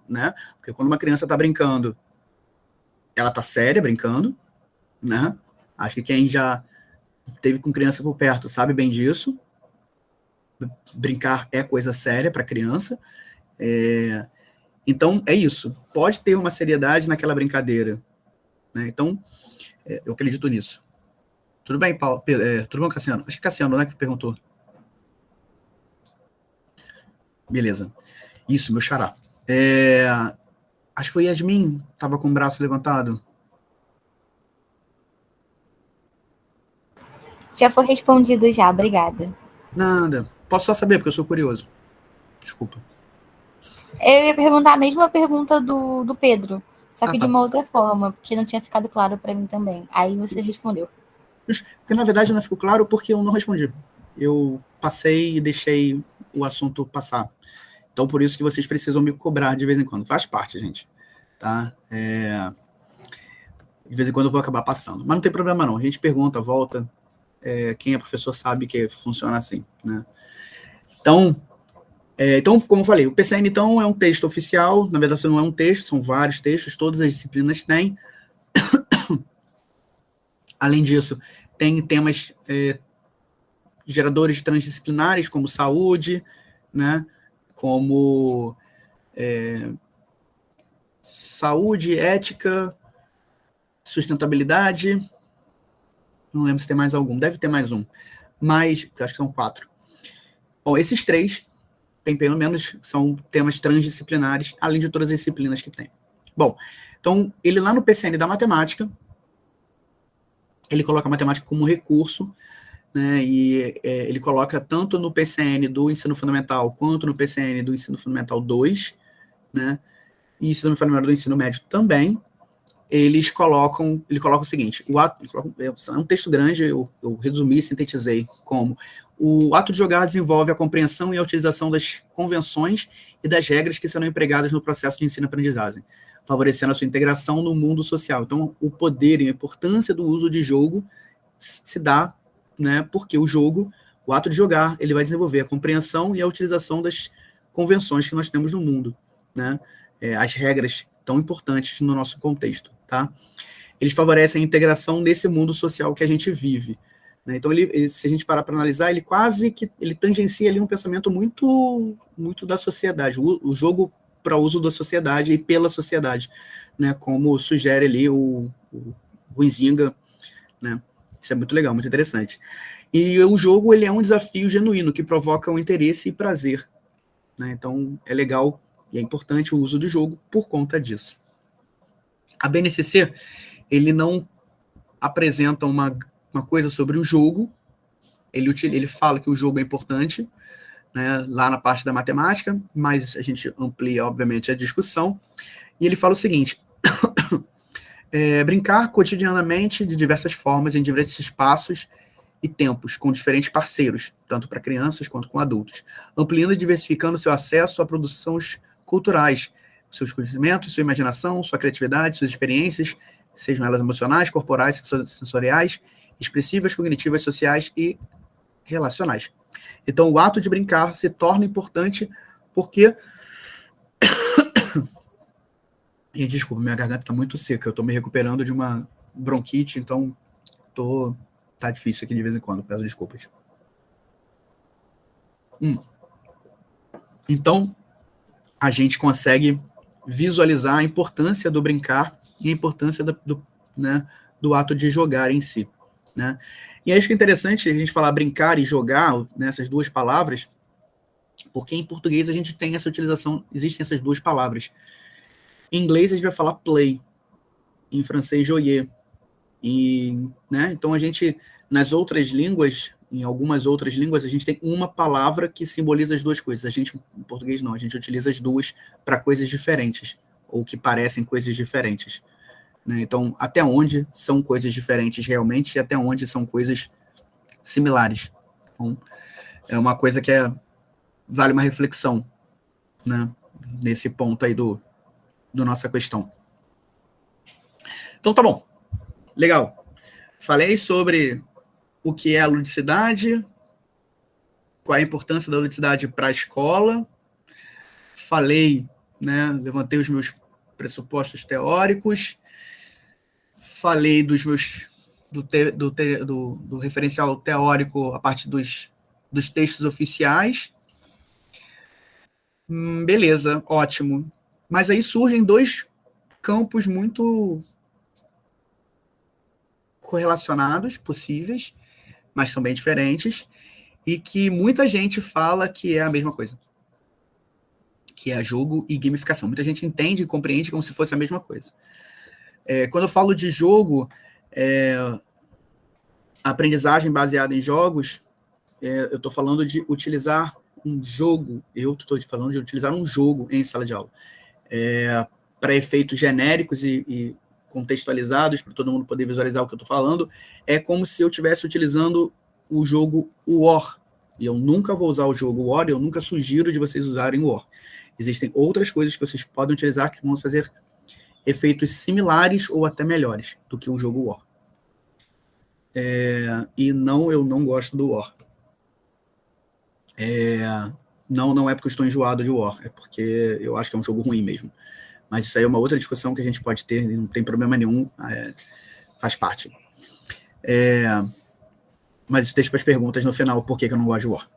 né? Porque quando uma criança está brincando, ela está séria brincando, né? Acho que quem já teve com criança por perto sabe bem disso. Brincar é coisa séria para criança. Então, é isso. Pode ter uma seriedade naquela brincadeira, né? Então, eu acredito nisso. Tudo bem, Paulo? Tudo bom, Cassiano? Acho que Cassiano, né, que perguntou. Beleza. Isso, meu xará. Acho que foi Yasmin, estava com o braço levantado. Já foi respondido já, obrigada. Nada. Posso só saber, porque eu sou curioso. Desculpa. Eu ia perguntar a mesma pergunta do Pedro, só que tá. de uma outra forma, porque não tinha ficado claro para mim também. Aí você respondeu. Porque, na verdade, não ficou claro porque eu não respondi. Eu passei e deixei o assunto passar. Então, por isso que vocês precisam me cobrar de vez em quando. Faz parte, gente. Tá? De vez em quando eu vou acabar passando. Mas não tem problema, não. A gente pergunta, volta. Quem é professor sabe que funciona assim, né? Então, como eu falei, o PCN, então, é um texto oficial. Na verdade, não é um texto, são vários textos. Todas as disciplinas têm. Além disso, tem temas geradores transdisciplinares, como saúde, né? Como saúde, ética, sustentabilidade. Não lembro se tem mais algum. Deve ter mais um. Mas, acho que são 4. Bom, esses 3, tem pelo menos, são temas transdisciplinares, além de todas as disciplinas que tem. Bom, então, ele lá no PCN da matemática, ele coloca a matemática como recurso, né, e ele coloca tanto no PCN do ensino fundamental, quanto no PCN do ensino fundamental 2, né, e ensino fundamental do ensino médio também. Ele coloca o seguinte, é um texto grande, eu resumi, sintetizei como: o ato de jogar desenvolve a compreensão e a utilização das convenções e das regras que serão empregadas no processo de ensino-aprendizagem, favorecendo a sua integração no mundo social. Então, o poder e a importância do uso de jogo se dá, né, porque o ato de jogar, ele vai desenvolver a compreensão e a utilização das convenções que nós temos no mundo, né, as regras tão importantes no nosso contexto, tá? Eles favorecem a integração nesse mundo social que a gente vive, né? Então, se a gente parar para analisar, ele quase que tangencia ali um pensamento muito, muito da sociedade, o jogo para uso da sociedade e pela sociedade, né? Como sugere ali o Huizinga, né? Isso é muito legal, muito interessante. E o jogo, ele é um desafio genuíno, que provoca um interesse e prazer, né? Então, é legal e é importante o uso do jogo por conta disso. A BNCC, ele não apresenta uma coisa sobre o jogo, ele fala que o jogo é importante, né, lá na parte da matemática, mas a gente amplia, obviamente, a discussão, e ele fala o seguinte: brincar cotidianamente de diversas formas, em diversos espaços e tempos, com diferentes parceiros, tanto para crianças quanto com adultos, ampliando e diversificando seu acesso a produções culturais, seus conhecimentos, sua imaginação, sua criatividade, suas experiências, sejam elas emocionais, corporais, sensoriais, expressivas, cognitivas, sociais e relacionais. Então, o ato de brincar se torna importante porque... E, desculpa, minha garganta está muito seca, eu estou me recuperando de uma bronquite, então tá difícil aqui de vez em quando, peço desculpas. Então, a gente consegue visualizar a importância do brincar e a importância do ato de jogar em si, né? E acho que é interessante a gente falar brincar e jogar, né, essas duas palavras, porque em português a gente tem essa utilização, existem essas duas palavras. Em inglês a gente vai falar play, em francês jouer, né? Então a gente, nas outras línguas, em algumas outras línguas, a gente tem uma palavra que simboliza as duas coisas. A gente, em português, não. A gente utiliza as duas para coisas diferentes, ou que parecem coisas diferentes, né? Então, até onde são coisas diferentes realmente e até onde são coisas similares. Então, é uma coisa que vale uma reflexão, né, nesse ponto aí do nossa questão. Então, tá bom. Legal. Falei sobre o que é a ludicidade, qual é a importância da ludicidade para a escola. Falei, né, levantei os meus pressupostos teóricos. Falei do referencial teórico a partir dos textos oficiais. Beleza, ótimo. Mas aí surgem dois campos muito correlacionados, possíveis, mas são bem diferentes, e que muita gente fala que é a mesma coisa. que é jogo e gamificação. Muita gente entende e compreende como se fosse a mesma coisa. Quando eu falo de jogo, aprendizagem baseada em jogos, eu estou falando de utilizar um jogo, em sala de aula, para efeitos genéricos e contextualizados, para todo mundo poder visualizar o que eu estou falando. É como se eu estivesse utilizando o jogo War, e eu nunca vou usar o jogo War, eu nunca sugiro de vocês usarem o War. Existem outras coisas que vocês podem utilizar que vão fazer efeitos similares ou até melhores do que o jogo War. E não, eu não gosto do War. Não é porque eu estou enjoado de War, é porque eu acho que é um jogo ruim mesmo. Mas isso aí é uma outra discussão que a gente pode ter, não tem problema nenhum, faz parte. Mas isso deixa para as perguntas no final, por que eu não gosto de War.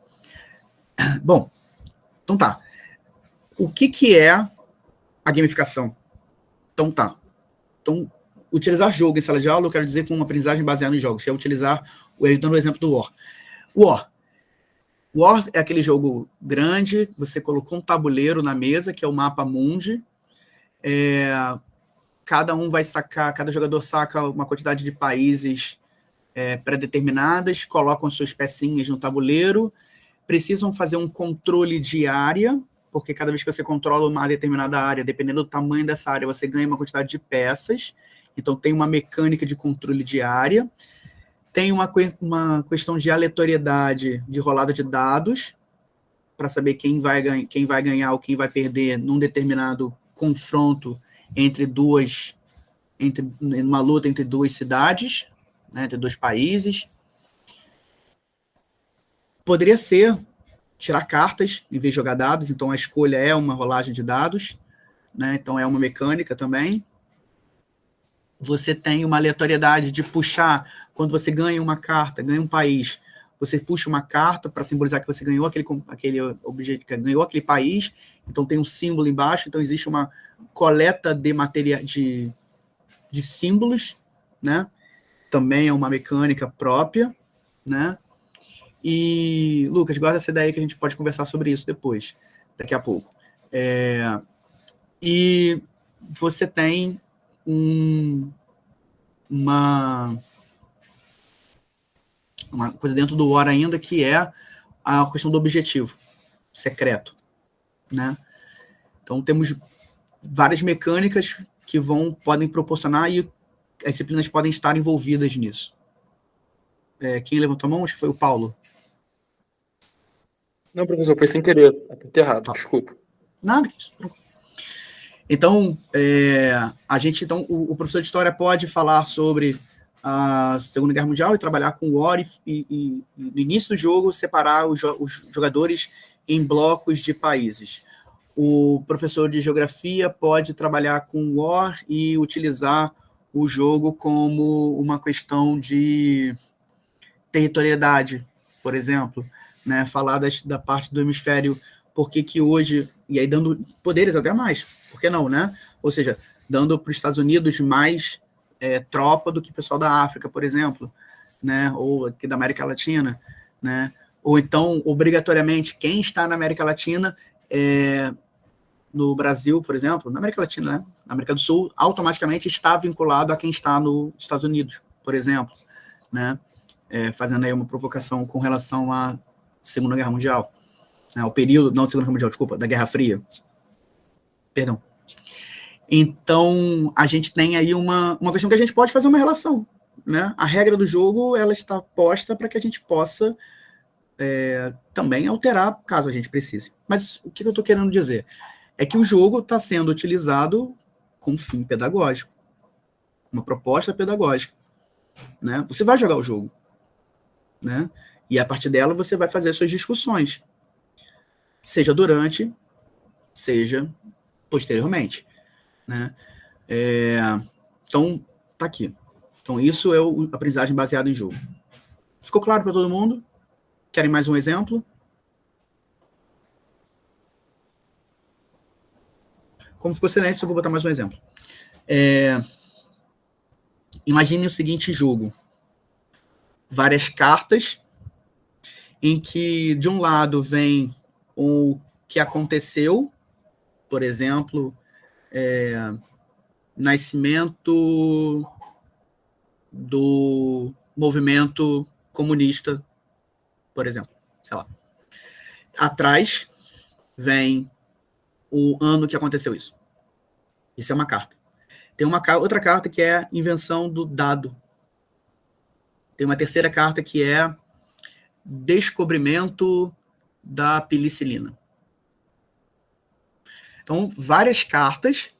Bom, então tá. O que é a gamificação? Então, utilizar jogo em sala de aula, eu quero dizer com uma aprendizagem baseada em jogos, que é utilizar, dando o exemplo do War. War é aquele jogo grande, você colocou um tabuleiro na mesa, que é o mapa mundi, cada jogador saca uma quantidade de países pré-determinadas, colocam suas pecinhas no tabuleiro, precisam fazer um controle de área, porque cada vez que você controla uma determinada área, dependendo do tamanho dessa área, você ganha uma quantidade de peças. Então, tem uma mecânica de controle de área. Tem uma questão de aleatoriedade de rolada de dados, para saber quem vai ganhar ou quem vai perder num determinado confronto numa luta entre duas cidades, né, entre dois países. Poderia ser tirar cartas em vez de jogar dados, então a escolha é uma rolagem de dados, né, então é uma mecânica também. Você tem uma aleatoriedade de puxar, quando você ganha uma carta, ganha um país, você puxa uma carta para simbolizar que você ganhou aquele objeto, ganhou aquele país, então tem um símbolo embaixo, então existe uma coleta de símbolos, né, também é uma mecânica própria, né. E, Lucas, guarda essa ideia que a gente pode conversar sobre isso depois, daqui a pouco. E você tem uma coisa dentro do War ainda, que é a questão do objetivo secreto, né? Então, temos várias mecânicas que podem proporcionar e as disciplinas podem estar envolvidas nisso. Quem levantou a mão? Acho que foi o Paulo. Não, professor, foi sem querer. Apertei errado, desculpa. Nada disso. Então, o professor de História pode falar sobre a Segunda Guerra Mundial e trabalhar com o War e no início do jogo, separar os jogadores em blocos de países. O professor de Geografia pode trabalhar com o War e utilizar o jogo como uma questão de territorialidade, por exemplo, né? Falar da parte do hemisfério, porque que hoje, e aí dando poderes até mais, por que não, né? Ou seja, dando para os Estados Unidos mais tropa do que o pessoal da África, por exemplo, né? Ou aqui da América Latina, né? Ou então, obrigatoriamente, quem está na América Latina, no Brasil, por exemplo, na América Latina, né? Na América do Sul, automaticamente está vinculado a quem está nos Estados Unidos, por exemplo, né? Fazendo aí uma provocação com relação à Segunda Guerra Mundial, né? O período, não da Segunda Guerra Mundial, desculpa, da Guerra Fria. Perdão. Então, a gente tem aí uma questão que a gente pode fazer uma relação, né? A regra do jogo, ela está posta para que a gente possa também alterar, caso a gente precise. Mas o que eu estou querendo dizer? É que o jogo está sendo utilizado com fim pedagógico, uma proposta pedagógica, né? Você vai jogar o jogo, né? E a partir dela você vai fazer suas discussões, seja durante, seja posteriormente, né? Então, tá aqui. Então, isso é a aprendizagem baseada em jogo. Ficou claro para todo mundo? Querem mais um exemplo? Como ficou silêncio, eu vou botar mais um exemplo. Imagine o seguinte jogo. Várias cartas em que, de um lado, vem o que aconteceu por exemplo, nascimento do movimento comunista, por exemplo, sei lá. Atrás vem o ano que aconteceu isso. Isso é uma carta. Tem outra carta que é invenção do dado. Tem uma terceira carta que é descobrimento da penicilina. Então, várias cartas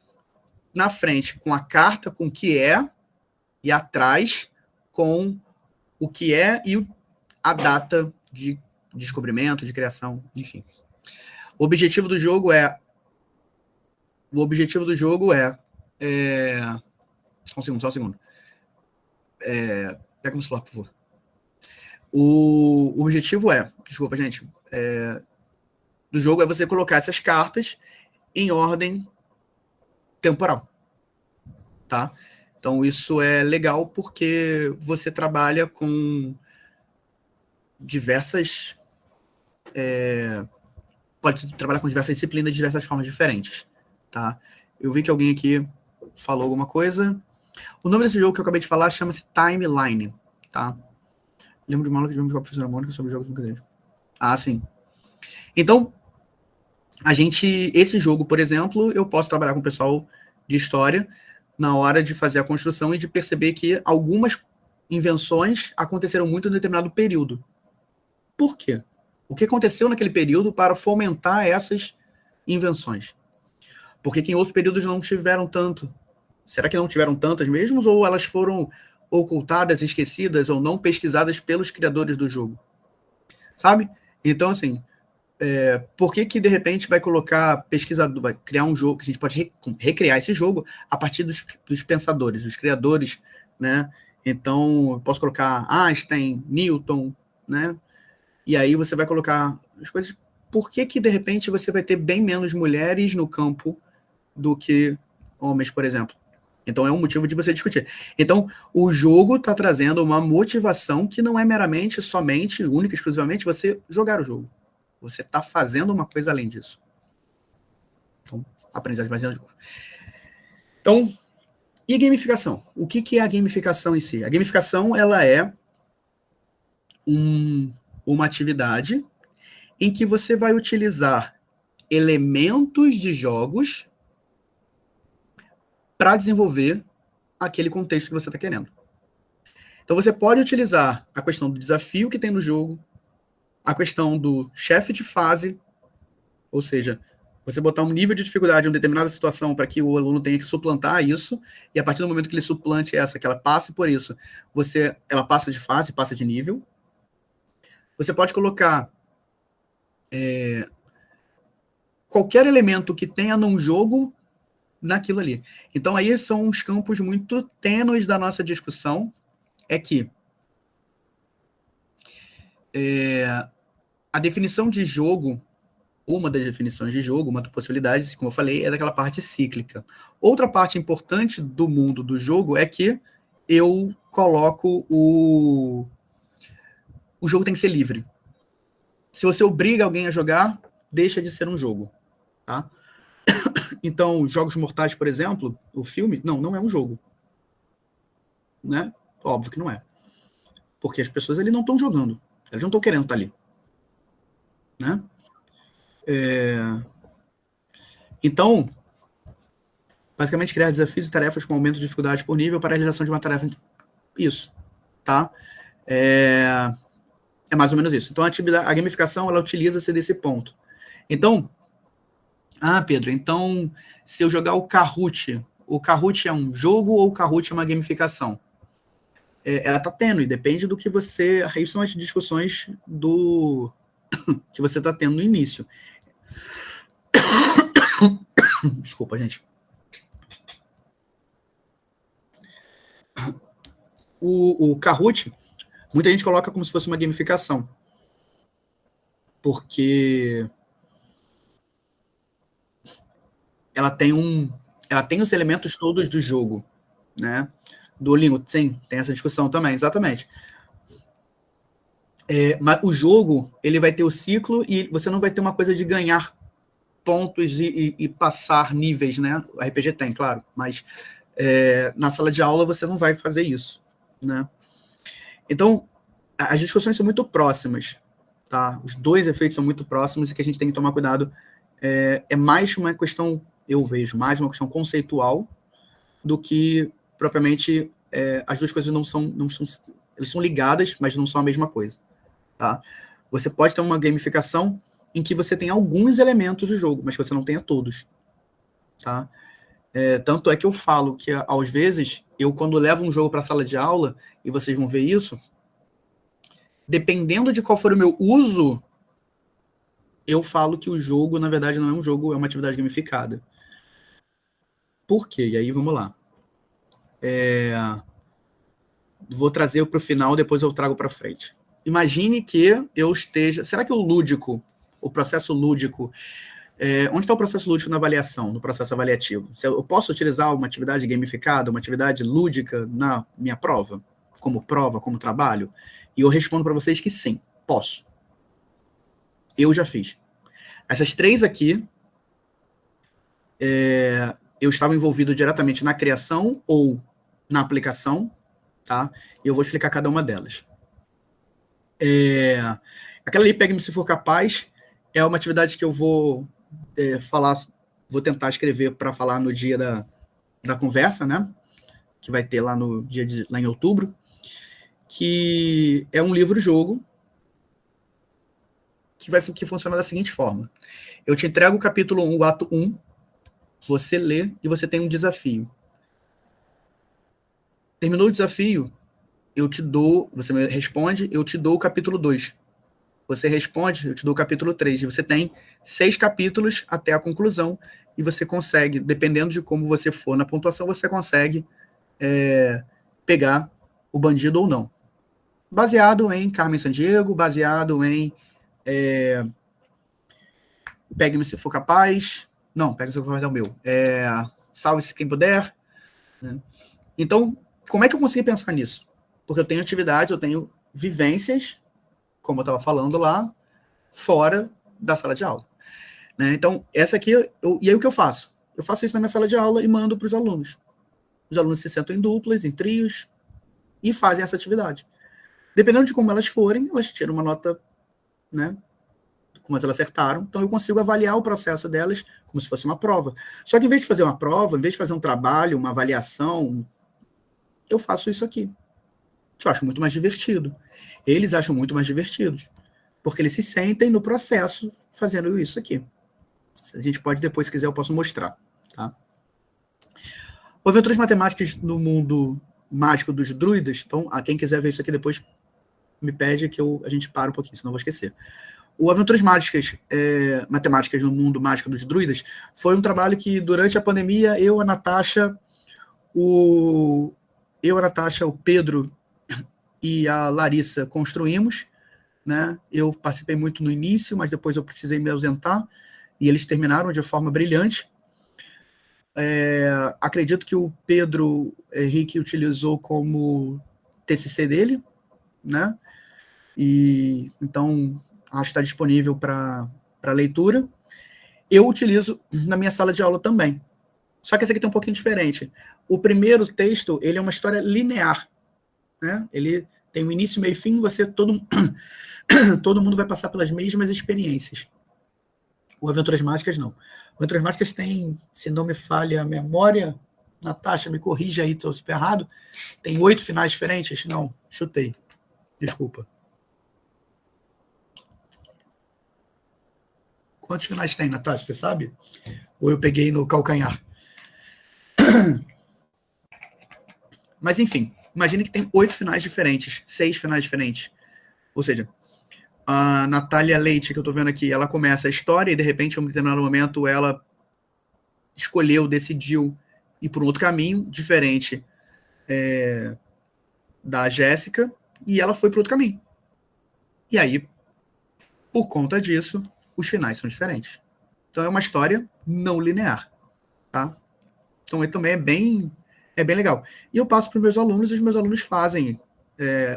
na frente com a carta com o que é e atrás com o que é e a data de descobrimento, de criação, enfim. O objetivo do jogo é... Só um segundo. Pega meu celular, por favor. O objetivo desculpa, gente, do jogo é você colocar essas cartas em ordem temporal, tá? Então, isso é legal porque você trabalha com diversas... pode trabalhar com diversas disciplinas de diversas formas diferentes, tá? Eu vi que alguém aqui falou alguma coisa. O nome desse jogo que eu acabei de falar chama-se Timeline, tá? Lembro de uma aula que tivemos com a professora Mônica sobre jogos de brincadeira. Ah, sim. Então, esse jogo, por exemplo, eu posso trabalhar com o pessoal de história na hora de fazer a construção e de perceber que algumas invenções aconteceram muito em um determinado período. Por quê? O que aconteceu naquele período para fomentar essas invenções? Por que em outros períodos não tiveram tanto? Será que não tiveram tantas mesmo? Ou elas foram ocultadas, esquecidas ou não pesquisadas pelos criadores do jogo? Sabe? Então, assim, por que de repente vai vai criar um jogo que a gente pode recriar esse jogo a partir dos pensadores, dos criadores, né? Então, eu posso colocar Einstein, Newton, né? E aí você vai colocar as coisas... Por que de repente você vai ter bem menos mulheres no campo do que homens, por exemplo? Então é um motivo de você discutir. Então, o jogo está trazendo uma motivação que não é meramente, somente, única e exclusivamente, você jogar o jogo. Você está fazendo uma coisa além disso. Então, aprendizagem baseada no jogo. Então, e gamificação? O que é a gamificação em si? A gamificação, ela é uma atividade em que você vai utilizar elementos de jogos para desenvolver aquele contexto que você está querendo. Então, você pode utilizar a questão do desafio que tem no jogo, a questão do chefe de fase, ou seja, você botar um nível de dificuldade em uma determinada situação para que o aluno tenha que suplantar isso, e a partir do momento que ele suplante que ela passe por isso, ela passa de fase, passa de nível. Você pode colocar qualquer elemento que tenha num jogo naquilo ali. Então, aí são uns campos muito tênues da nossa discussão, é que a definição de jogo, uma das definições de jogo, uma das possibilidades, como eu falei, é daquela parte cíclica. Outra parte importante do mundo do jogo é que eu coloco o jogo tem que ser livre. Se você obriga alguém a jogar, deixa de ser um jogo, tá? Então, Jogos Mortais, por exemplo, o filme, não é um jogo. Né? Óbvio que não é. Porque as pessoas ali não estão jogando. Elas não estão querendo estar ali. Né? Então, basicamente, criar desafios e tarefas com aumento de dificuldade por nível para a realização de uma tarefa. Isso. Tá? É mais ou menos isso. Então, a gamificação, ela utiliza-se desse ponto. Então, Pedro, então, se eu jogar o Kahoot é um jogo ou o Kahoot é uma gamificação? Ela está tênue, depende do que você... Aí são as discussões que você está tendo no início. Desculpa, gente. O Kahoot, muita gente coloca como se fosse uma gamificação. Porque ela tem os elementos todos do jogo, né? Duolingo, sim, tem essa discussão também, exatamente. Mas o jogo, ele vai ter o ciclo e você não vai ter uma coisa de ganhar pontos e passar níveis, né? O RPG tem, claro, mas na sala de aula você não vai fazer isso, né? Então, as discussões são muito próximas, tá? Os dois efeitos são muito próximos e que a gente tem que tomar cuidado. É mais uma questão, eu vejo, mais uma questão conceitual do que, propriamente, as duas coisas não são eles são ligadas, mas não são a mesma coisa, tá? Você pode ter uma gamificação em que você tem alguns elementos do jogo, mas que você não tenha todos, tá? Tanto é que eu falo que, às vezes, eu, quando levo um jogo para a sala de aula, e vocês vão ver isso, dependendo de qual for o meu uso, eu falo que o jogo, na verdade, não é um jogo, é uma atividade gamificada. Por quê? E aí, vamos lá. Vou trazer para o final, depois eu trago para frente. Imagine que eu esteja... Será que o processo lúdico... onde está o processo lúdico na avaliação, no processo avaliativo? Eu posso utilizar uma atividade gamificada, uma atividade lúdica na minha prova, como trabalho? E eu respondo para vocês que sim, posso. Eu já fiz. Essas 3 aqui, eu estava envolvido diretamente na criação ou na aplicação, tá? E eu vou explicar cada uma delas. Aquela ali, Pegue-me se for capaz, é uma atividade que eu vou vou tentar escrever para falar no dia da conversa, né? Que vai ter lá no dia lá em outubro, que é um livro-jogo que funciona da seguinte forma. Eu te entrego o capítulo 1, o ato 1, você lê e você tem um desafio. Terminou o desafio, você me responde, eu te dou o capítulo 2. Você responde, eu te dou o capítulo 3. E você tem 6 capítulos até a conclusão, e você consegue, dependendo de como você for na pontuação, você consegue pegar o bandido ou não. Baseado em Carmen Sandiego, baseado em Pegue-me se for capaz. Não, Pegue-me se for capaz é o meu. Salve-se quem puder. Né? Então, como é que eu consegui pensar nisso? Porque eu tenho atividades, eu tenho vivências, como eu estava falando lá, fora da sala de aula. Né? Então, essa aqui, e aí o que eu faço? Eu faço isso na minha sala de aula e mando para os alunos. Os alunos se sentam em duplas, em trios, e fazem essa atividade. Dependendo de como elas forem, elas tiram uma nota, né, como elas acertaram, então eu consigo avaliar o processo delas como se fosse uma prova. Só que em vez de fazer uma prova, em vez de fazer um trabalho, uma avaliação, eu faço isso aqui. Que eu acho muito mais divertido. Eles acham muito mais divertidos, porque eles se sentem no processo fazendo isso aqui. A gente pode depois, se quiser, eu posso mostrar. Tá? O Aventuras Matemáticas no Mundo Mágico dos Druidas, então, quem quiser ver isso aqui depois, me pede que a gente para um pouquinho, senão eu vou esquecer. O Aventuras Matemáticas no Mundo Mágico dos Druidas foi um trabalho que, durante a pandemia, eu, a Natasha, o Pedro e a Larissa construímos, né? Eu participei muito no início, mas depois eu precisei me ausentar, e eles terminaram de forma brilhante. Acredito que o Pedro Henrique utilizou como TCC dele, né? E então acho que está disponível para leitura. Eu utilizo na minha sala de aula também. Só que esse aqui tem um pouquinho diferente. O primeiro texto, ele é uma história linear, né? Ele tem um início, meio e fim, todo mundo vai passar pelas mesmas experiências. O Aventuras Mágicas, não. O Aventuras Mágicas tem, se não me falha a memória, Natasha, me corrija aí, estou super errado, tem 8 finais diferentes? Não, chutei. Desculpa. Quantos finais tem, Natasha, você sabe? Ou eu peguei no calcanhar? Mas, enfim, imagine que tem 8 finais diferentes, 6 finais diferentes. Ou seja, a Natália Leite, que eu estou vendo aqui, ela começa a história e, de repente, em um determinado momento, ela decidiu ir por um outro caminho, diferente da Jéssica, e ela foi para outro caminho. E aí, por conta disso, os finais são diferentes. Então, é uma história não linear, tá? Então, também é bem legal. E eu passo para os meus alunos, e os meus alunos fazem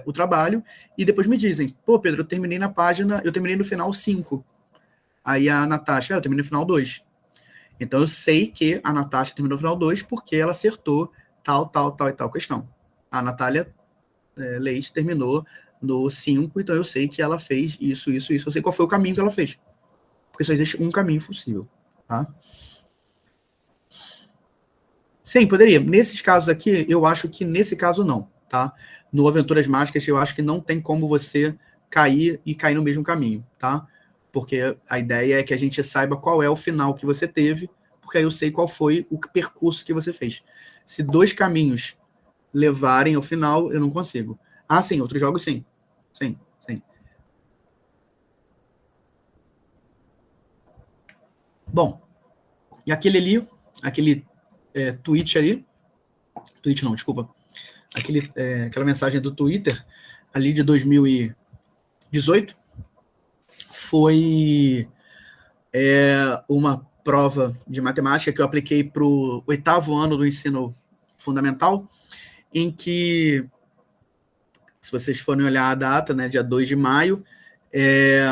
o trabalho, e depois me dizem, pô, Pedro, eu terminei no final 5. Aí a Natasha, eu terminei no final 2. Então eu sei que a Natasha terminou no final 2 porque ela acertou tal e tal questão. A Natália Leite terminou no 5, então eu sei que ela fez isso. Eu sei qual foi o caminho que ela fez. Porque só existe um caminho possível, tá? Sim, poderia. Nesses casos aqui, eu acho que nesse caso não, tá? No Aventuras Mágicas, eu acho que não tem como você cair no mesmo caminho, tá? Porque a ideia é que a gente saiba qual é o final que você teve, porque aí eu sei qual foi o percurso que você fez. Se 2 caminhos levarem ao final, eu não consigo. Ah, sim, outros jogos sim. Sim. Bom, e aquele tweet ali, tweet não, desculpa, aquela mensagem do Twitter ali de 2018 foi uma prova de matemática que eu apliquei para o 8º ano do ensino fundamental, em que, se vocês forem olhar a data, né, dia 2 de maio,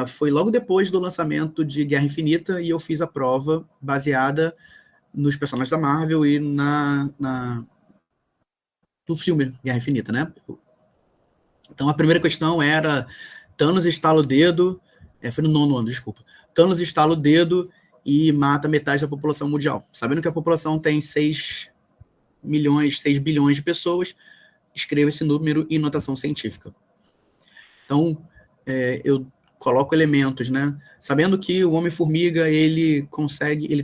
foi logo depois do lançamento de Guerra Infinita, e eu fiz a prova baseada nos personagens da Marvel e no filme Guerra Infinita, né? Então, a primeira questão era Thanos estala o dedo, foi no 9º ano, desculpa. Thanos estala o dedo e mata metade da população mundial. Sabendo que a população tem 6 bilhões de pessoas, escreva esse número em notação científica. Então, eu coloco elementos, né? Sabendo que o Homem-Formiga, ele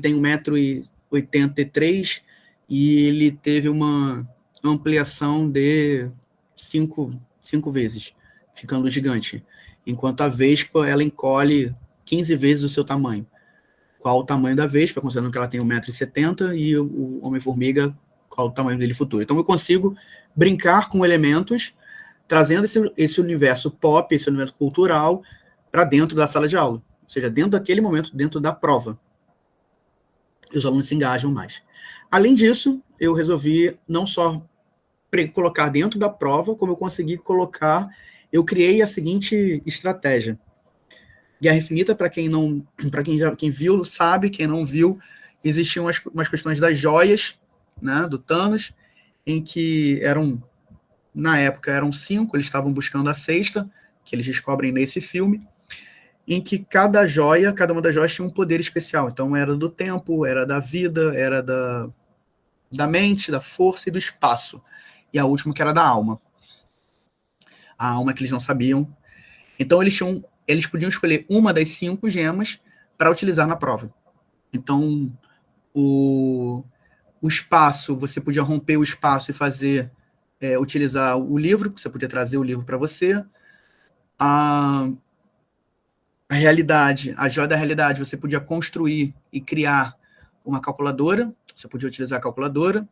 tem 1,83 m e ele teve uma ampliação de 5 vezes, ficando gigante. Enquanto a Vespa, ela encolhe 15 vezes o seu tamanho. Qual o tamanho da Vespa, considerando que ela tem 1,70 m, e o Homem-Formiga, qual o tamanho dele futuro. Então eu consigo brincar com elementos, trazendo esse universo pop, esse universo cultural, para dentro da sala de aula. Ou seja, dentro daquele momento, dentro da prova. E os alunos se engajam mais. Além disso, eu resolvi não só colocar dentro da prova, como eu consegui colocar... Eu criei a seguinte estratégia. Guerra Infinita, para quem viu, sabe, quem não viu, existiam umas questões das joias, né, do Thanos, em que na época eram 5, eles estavam buscando a 6ª, que eles descobrem nesse filme, em que cada uma das joias tinha um poder especial. Então era do tempo, era da vida, era da mente, da força e do espaço. E a última que era da alma. A alma que eles não sabiam. Então eles podiam escolher uma das 5 gemas para utilizar na prova. Então, o espaço, você podia romper o espaço e utilizar o livro, você podia trazer o livro para você. A realidade, a joia da realidade, você podia construir e criar uma calculadora, você podia utilizar a calculadora.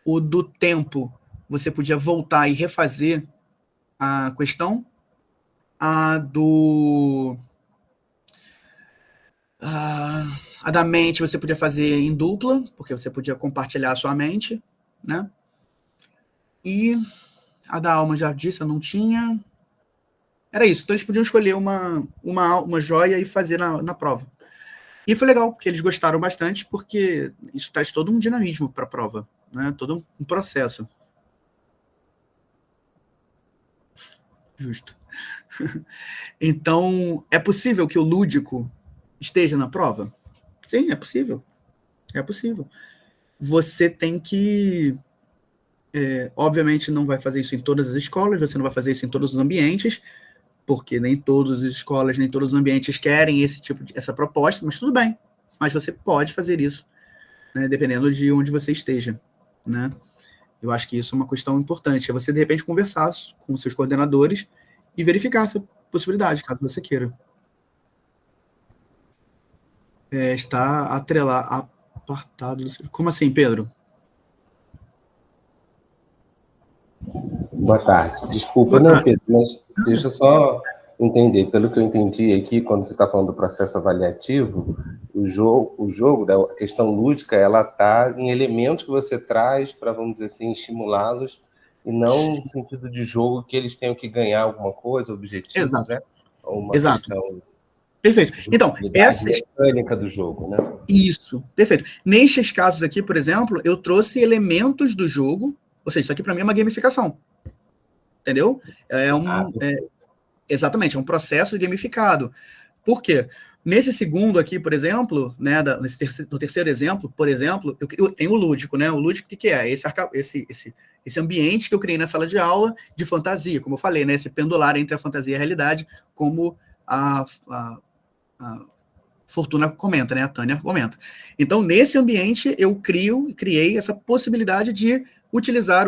O do tempo, você podia voltar e refazer a questão. A da mente você podia fazer em dupla, porque você podia compartilhar a sua mente, né? E a da alma, já disse, eu não tinha. Era isso. Então eles podiam escolher uma joia e fazer na prova. E foi legal, porque eles gostaram bastante, porque isso traz todo um dinamismo para a prova, né? Todo um processo. Justo. Então, é possível que o lúdico esteja na prova? Sim, é possível. É possível. Você tem que... obviamente, não vai fazer isso em todas as escolas, você não vai fazer isso em todos os ambientes, porque nem todas as escolas, nem todos os ambientes querem essa proposta, mas tudo bem. Mas você pode fazer isso, né, dependendo de onde você esteja, né? Eu acho que isso é uma questão importante. É você, de repente, conversar com seus coordenadores e verificar essa possibilidade, caso você queira. Está apartado... Como assim, Pedro? Boa tarde. Desculpa, não, Pedro, mas deixa eu só entender. Pelo que eu entendi aqui, quando você está falando do processo avaliativo, o jogo da questão lúdica, ela está em elementos que você traz para, vamos dizer assim, estimulá-los, e não no sentido de jogo que eles tenham que ganhar alguma coisa, objetivos, Exato. né? Ou uma Exato. questão... Perfeito. Então, essa mecânica do jogo, né? Isso, perfeito. Nestes casos aqui, por exemplo, eu trouxe elementos do jogo, ou seja, isso aqui para mim é uma gamificação. Entendeu? Exatamente, é um processo gamificado. Por quê? Nesse segundo aqui, por exemplo, né, no terceiro exemplo, por exemplo, eu tenho o lúdico, né? O lúdico, o que é? Esse ambiente que eu criei na sala de aula de fantasia, como eu falei, né? Esse pendular entre a fantasia e a realidade, como a Fortuna comenta, né? A Tânia comenta. Então, nesse ambiente, eu criei essa possibilidade de utilizar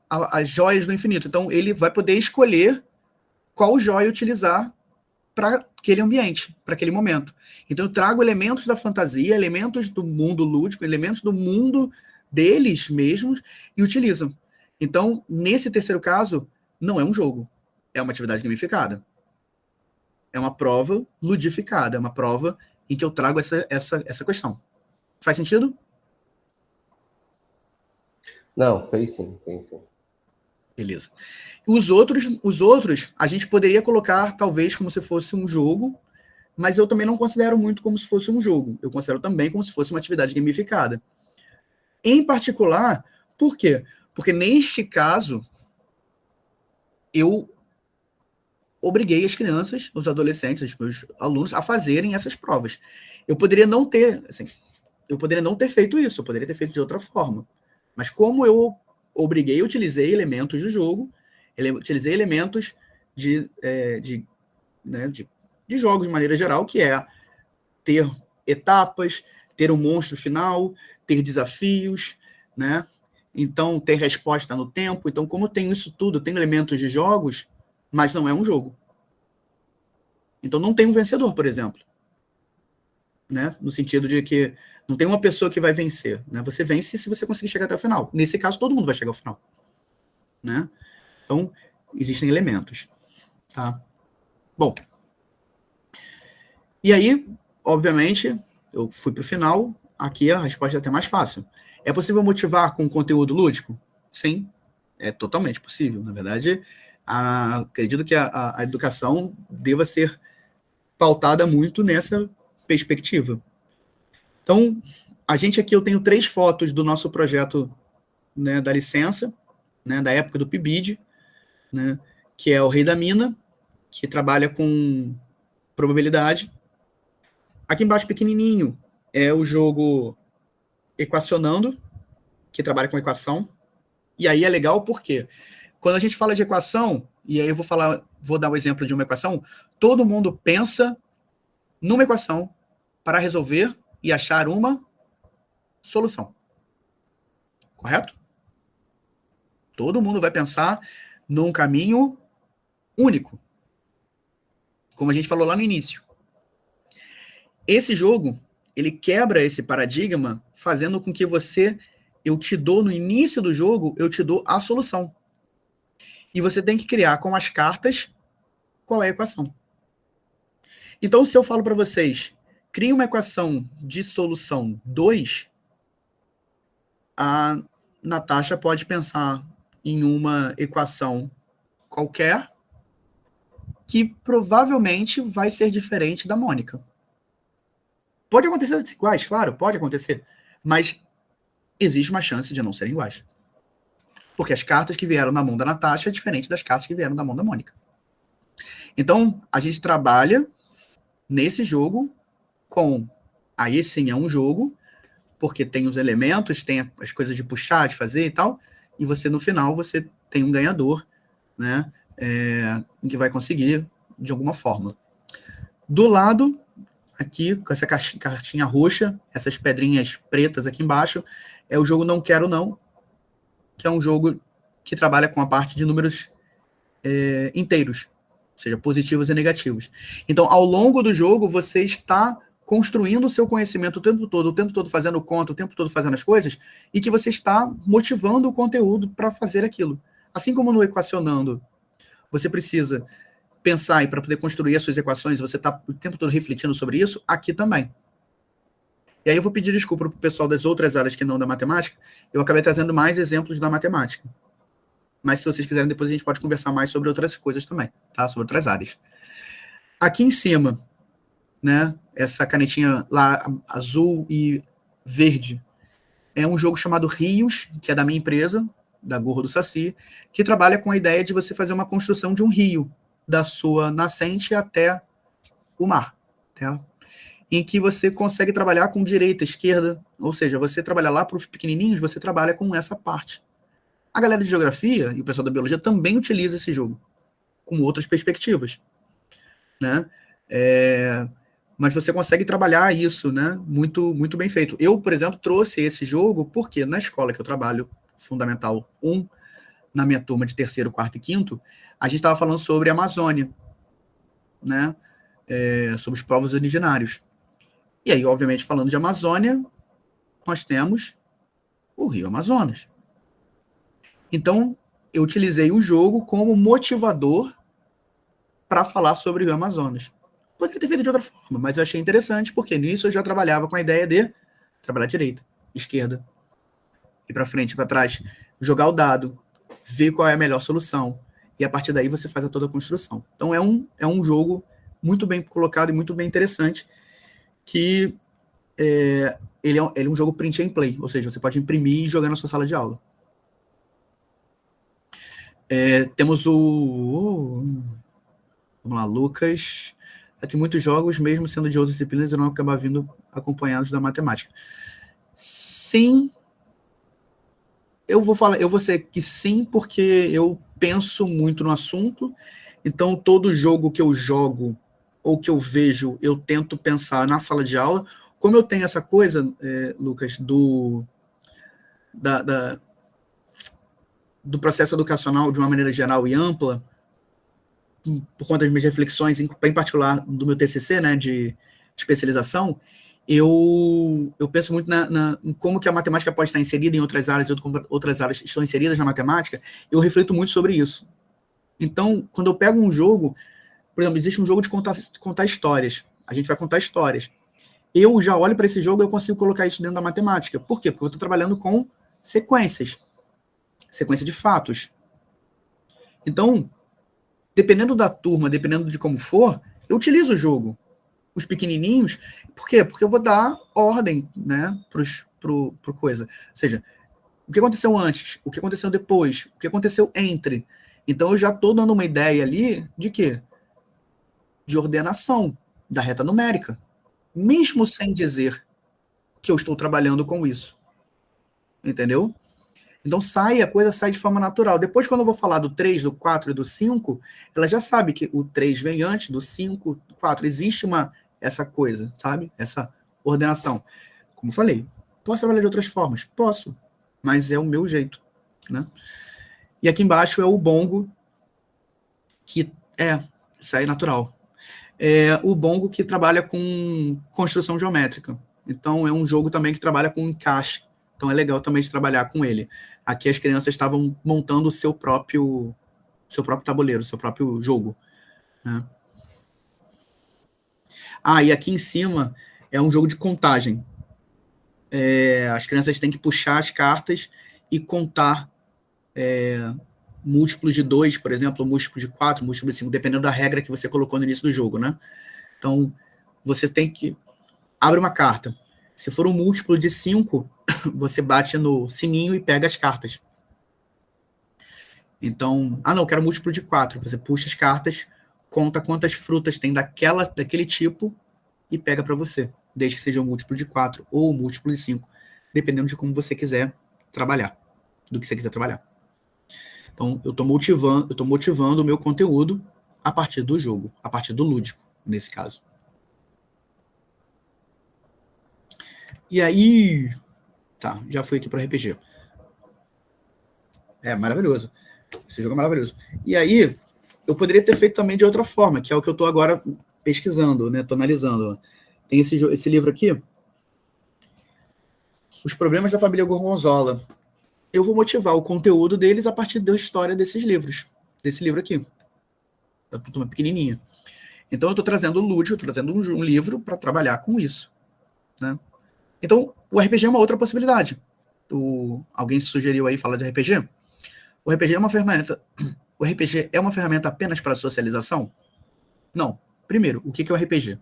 as joias do infinito. Então, ele vai poder escolher qual joia utilizar para aquele ambiente, para aquele momento. Então, eu trago elementos da fantasia, elementos do mundo lúdico, elementos do mundo deles mesmos e utilizam. Então, nesse terceiro caso, não é um jogo, é uma atividade gamificada. É uma prova ludificada, é uma prova em que eu trago essa questão. Faz sentido? Não, fez sim. Beleza. Os outros, a gente poderia colocar, talvez, como se fosse um jogo, mas eu também não considero muito como se fosse um jogo. Eu considero também como se fosse uma atividade gamificada. Em particular, por quê? Porque, neste caso, eu obriguei as crianças, os adolescentes, os meus alunos, a fazerem essas provas. Eu poderia não ter feito isso, eu poderia ter feito de outra forma. Mas como eu obriguei, eu utilizei elementos do jogo, utilizei elementos de jogos de maneira geral, que é ter etapas, ter um monstro final, ter desafios, né? Então, ter resposta no tempo. Então, como eu tenho isso tudo, eu tenho elementos de jogos, mas não é um jogo. Então, não tem um vencedor, por exemplo. Né? No sentido de que não tem uma pessoa que vai vencer. Né? Você vence se você conseguir chegar até o final. Nesse caso, todo mundo vai chegar ao final. Né? Então, existem elementos. Tá? Bom. E aí, obviamente, eu fui para o final. Aqui a resposta é até mais fácil. É possível motivar com conteúdo lúdico? Sim, é totalmente possível. Na verdade, acredito que a educação deva ser pautada muito nessa perspectiva. Então, eu tenho 3 fotos do nosso projeto, né, da licença, né, da época do PIBID, né, que é o Rei da Mina, que trabalha com probabilidade. Aqui embaixo, pequenininho, é o jogo Equacionando, que trabalha com equação. E aí é legal porque quando a gente fala de equação, e aí eu vou dar o exemplo de uma equação, todo mundo pensa numa equação para resolver e achar uma solução. Correto? Todo mundo vai pensar num caminho único. Como a gente falou lá no início. Esse jogo, ele quebra esse paradigma, fazendo com que eu te dou no início do jogo, eu te dou a solução. E você tem que criar com as cartas qual é a equação. Então, se eu falo para vocês, crie uma equação de solução 2, a Natasha pode pensar em uma equação qualquer que provavelmente vai ser diferente da Mônica. Pode acontecer iguais, claro, pode acontecer, mas existe uma chance de não serem iguais. Porque as cartas que vieram na mão da Natasha é diferente das cartas que vieram da mão da Mônica. Então, a gente trabalha nesse jogo aí sim é um jogo, porque tem os elementos, tem as coisas de puxar, de fazer e tal, e no final, você tem um ganhador, né, que vai conseguir de alguma forma. Do lado, aqui, com essa cartinha roxa, essas pedrinhas pretas aqui embaixo, é o jogo Não Quero Não, que é um jogo que trabalha com a parte de números inteiros, ou seja, positivos e negativos. Então, ao longo do jogo, você está construindo o seu conhecimento o tempo todo fazendo conta, o tempo todo fazendo as coisas, e que você está motivando o conteúdo para fazer aquilo. Assim como no Equacionando, você precisa pensar e para poder construir as suas equações, você está o tempo todo refletindo sobre isso, aqui também. E aí eu vou pedir desculpa para o pessoal das outras áreas que não da matemática, eu acabei trazendo mais exemplos da matemática. Mas se vocês quiserem, depois a gente pode conversar mais sobre outras coisas também, tá? Sobre outras áreas. Aqui em cima, né, essa canetinha lá, azul e verde, é um jogo chamado Rios, que é da minha empresa, da Gorro do Saci, que trabalha com a ideia de você fazer uma construção de um rio, da sua nascente até o mar, tá? Em que você consegue trabalhar com direita, esquerda, ou seja, você trabalha lá para os pequenininhos, você trabalha com essa parte. A galera de geografia e o pessoal da biologia também utiliza esse jogo, com outras perspectivas, né? Mas você consegue trabalhar isso, né? Muito, muito bem feito. Eu, por exemplo, trouxe esse jogo porque na escola que eu trabalho, Fundamental 1, na minha turma de terceiro, quarto e quinto, a gente estava falando sobre a Amazônia, né? Sobre os povos originários. E aí, obviamente, falando de Amazônia, nós temos o Rio Amazonas. Então, eu utilizei o jogo como motivador para falar sobre o Rio Amazonas. Poderia ter feito de outra forma, mas eu achei interessante, porque nisso eu já trabalhava com a ideia de trabalhar direita, esquerda, ir para frente, para trás, jogar o dado, ver qual é a melhor solução, e a partir daí você faz toda a construção. Então é um jogo muito bem colocado e muito bem interessante, que ele é um jogo print and play, ou seja, você pode imprimir e jogar na sua sala de aula. Temos vamos lá, Lucas. Aqui muitos jogos, mesmo sendo de outras disciplinas, irão acabar vindo acompanhados da matemática. Sim, eu vou ser que sim, porque eu penso muito no assunto, então todo jogo que eu jogo ou que eu vejo, eu tento pensar na sala de aula. Como eu tenho essa coisa, Lucas, do processo educacional de uma maneira geral e ampla, por conta das minhas reflexões, em particular do meu TCC, né, de especialização, eu penso muito em como que a matemática pode estar inserida em outras áreas, e como outras áreas estão inseridas na matemática. Eu reflito muito sobre isso. Então, quando eu pego um jogo, por exemplo, existe um jogo de contar histórias. A gente vai contar histórias. Eu já olho para esse jogo e eu consigo colocar isso dentro da matemática. Por quê? Porque eu estou trabalhando com sequência de fatos. Então, dependendo da turma, dependendo de como for, eu utilizo o jogo. Os pequenininhos, por quê? Porque eu vou dar ordem, né, pro coisa. Ou seja, o que aconteceu antes, o que aconteceu depois, o que aconteceu entre. Então, eu já estou dando uma ideia ali de quê? De ordenação da reta numérica. Mesmo sem dizer que eu estou trabalhando com isso. Entendeu? Então a coisa sai de forma natural. Depois, quando eu vou falar do 3, do 4 e do 5, ela já sabe que o 3 vem antes do 5, do 4. Existe essa coisa, sabe? Essa ordenação. Como eu falei, posso trabalhar de outras formas? Posso, mas é o meu jeito, né? E aqui embaixo é o bongo, que sai natural. O bongo que trabalha com construção geométrica. Então, é um jogo também que trabalha com encaixe. Então, é legal também de trabalhar com ele. Aqui as crianças estavam montando o seu próprio tabuleiro, o seu próprio jogo, né? E aqui em cima é um jogo de contagem. As crianças têm que puxar as cartas e contar múltiplos de 2, por exemplo, múltiplo de 4, múltiplo de 5, dependendo da regra que você colocou no início do jogo, né? Então, você tem que... Abre uma carta. Se for um múltiplo de 5, você bate no sininho e pega as cartas. Então, não, eu quero múltiplo de 4. Você puxa as cartas, conta quantas frutas tem daquele tipo e pega para você. Desde que seja um múltiplo de 4 ou um múltiplo de 5, dependendo de como você quiser trabalhar, do que você quiser trabalhar. Então, eu estou motivando o meu conteúdo a partir do jogo, a partir do lúdico, nesse caso. E aí... Tá, já fui aqui para o RPG. Maravilhoso. Esse jogo é maravilhoso. E aí, eu poderia ter feito também de outra forma, que é o que eu estou agora pesquisando, né? Estou analisando. Tem esse livro aqui, Os Problemas da Família Gorgonzola. Eu vou motivar o conteúdo deles a partir da história desses livros. Desse livro aqui. Da turma pequenininha. Então, eu estou trazendo o lúdico, estou trazendo um livro para trabalhar com isso, né? Então, o RPG é uma outra possibilidade. Alguém sugeriu aí falar de RPG? O RPG é uma ferramenta. O RPG é uma ferramenta apenas para socialização? Não. Primeiro, o que é o RPG?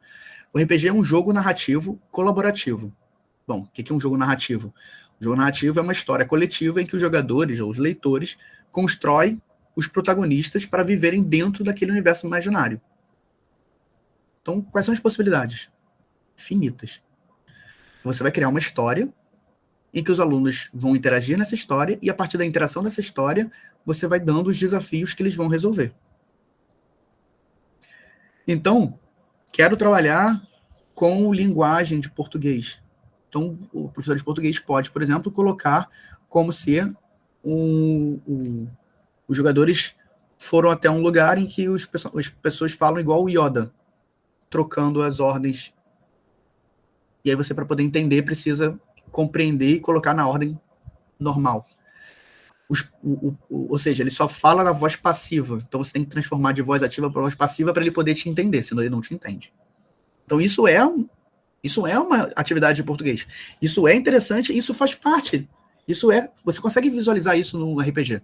O RPG é um jogo narrativo colaborativo. Bom, o que é um jogo narrativo? O jogo narrativo é uma história coletiva em que os jogadores, ou os leitores, constroem os protagonistas para viverem dentro daquele universo imaginário. Então, quais são as possibilidades? Infinitas. Você vai criar uma história em que os alunos vão interagir nessa história e, a partir da interação dessa história, você vai dando os desafios que eles vão resolver. Então, quero trabalhar com linguagem de português. Então, o professor de português pode, por exemplo, colocar como se os jogadores foram até um lugar em que as pessoas falam igual o Yoda, trocando as ordens. E aí você, para poder entender, precisa compreender e colocar na ordem normal. Ou seja, ele só fala na voz passiva. Então você tem que transformar de voz ativa para voz passiva para ele poder te entender, senão ele não te entende. Então isso é uma atividade de português. Isso é interessante, isso faz parte. Você consegue visualizar isso no RPG.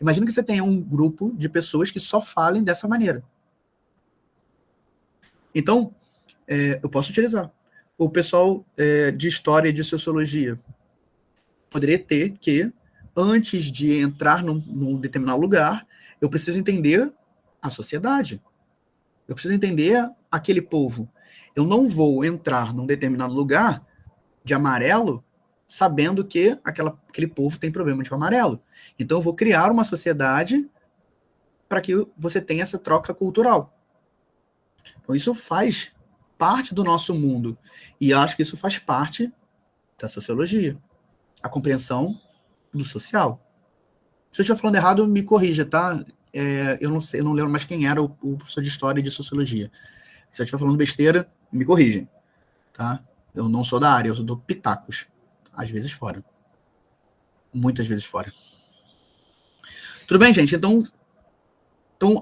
Imagina que você tenha um grupo de pessoas que só falem dessa maneira. Então, eu posso utilizar. O pessoal de história e de sociologia poderia ter que, antes de entrar num determinado lugar, eu preciso entender a sociedade. Eu preciso entender aquele povo. Eu não vou entrar num determinado lugar de amarelo sabendo que aquele povo tem problema de amarelo. Então, eu vou criar uma sociedade para que você tenha essa troca cultural. Então, isso faz parte do nosso mundo. E acho que isso faz parte da sociologia. A compreensão do social. Se eu estiver falando errado, me corrija, tá? Eu não sei, eu não lembro mais quem era o professor de história e de sociologia. Se eu estiver falando besteira, me corrigem, tá? Eu não sou da área, eu dou pitacos. Às vezes fora. Muitas vezes fora. Tudo bem, gente? Então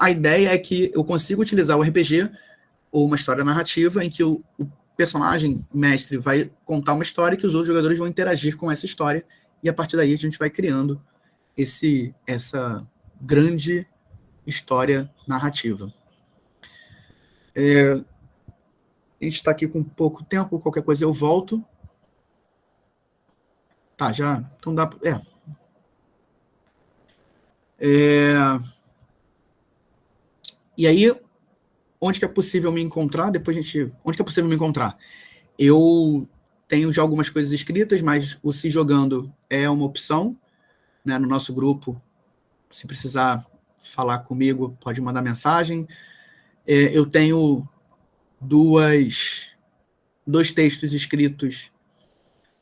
a ideia é que eu consigo utilizar o RPG ou uma história narrativa em que o personagem mestre vai contar uma história que os outros jogadores vão interagir com essa história e a partir daí a gente vai criando essa grande história narrativa. A gente está aqui com pouco tempo, qualquer coisa eu volto. Tá, já. Então dá. E aí, onde que é possível me encontrar? Onde que é possível me encontrar? Eu tenho já algumas coisas escritas, mas o Se Jogando é uma opção, né? No nosso grupo, se precisar falar comigo, pode mandar mensagem. Eu tenho dois textos escritos.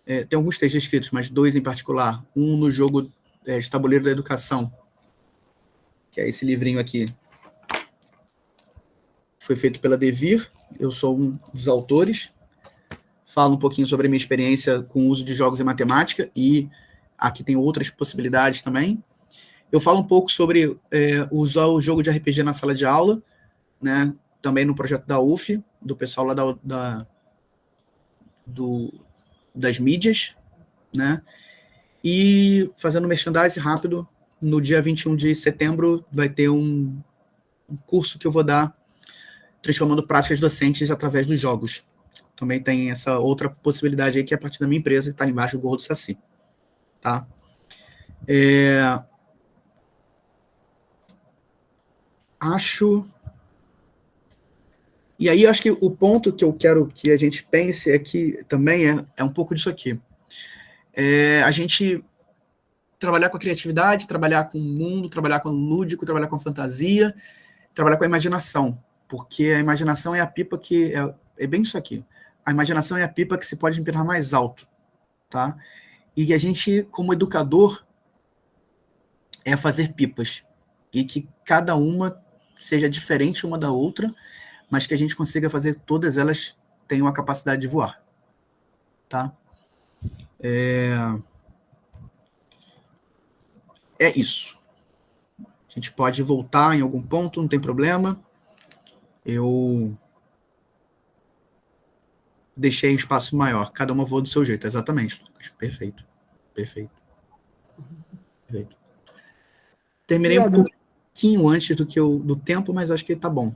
Tem alguns textos escritos, mas dois em particular. Um no jogo de Tabuleiro da Educação, que é esse livrinho aqui. Foi feito pela Devir, eu sou um dos autores. Falo um pouquinho sobre a minha experiência com o uso de jogos em matemática, e aqui tem outras possibilidades também. Eu falo um pouco sobre usar o jogo de RPG na sala de aula, né? Também no projeto da UF, do pessoal lá das mídias, né? E fazendo merchandising rápido, no dia 21 de setembro vai ter um curso que eu vou dar transformando práticas docentes através dos jogos. Também tem essa outra possibilidade aí, que é a partir da minha empresa, que está ali embaixo do Gorro do Saci. Tá? E aí, acho que o ponto que eu quero que a gente pense aqui também é um pouco disso aqui. A gente trabalhar com a criatividade, trabalhar com o mundo, trabalhar com o lúdico, trabalhar com a fantasia, trabalhar com a imaginação. Porque a imaginação é a pipa que... É bem isso aqui. A imaginação é a pipa que se pode empinar mais alto. Tá? E a gente, como educador, é fazer pipas. E que cada uma seja diferente uma da outra, mas que a gente consiga fazer todas elas tenham a capacidade de voar. Tá? É isso. A gente pode voltar em algum ponto, não tem problema. Eu deixei um espaço maior. Cada uma voa do seu jeito. Exatamente, Lucas. Perfeito. Terminei um pouquinho antes do tempo, mas acho que tá bom.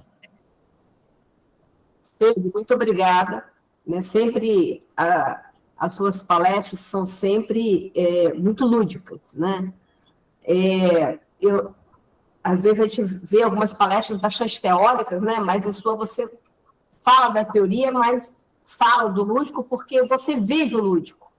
Pedro, muito obrigada. Né? Sempre as suas palestras são sempre muito lúdicas, né? Às vezes a gente vê algumas palestras bastante teóricas, né? Mas a sua você fala da teoria, mas fala do lúdico porque você vive o lúdico.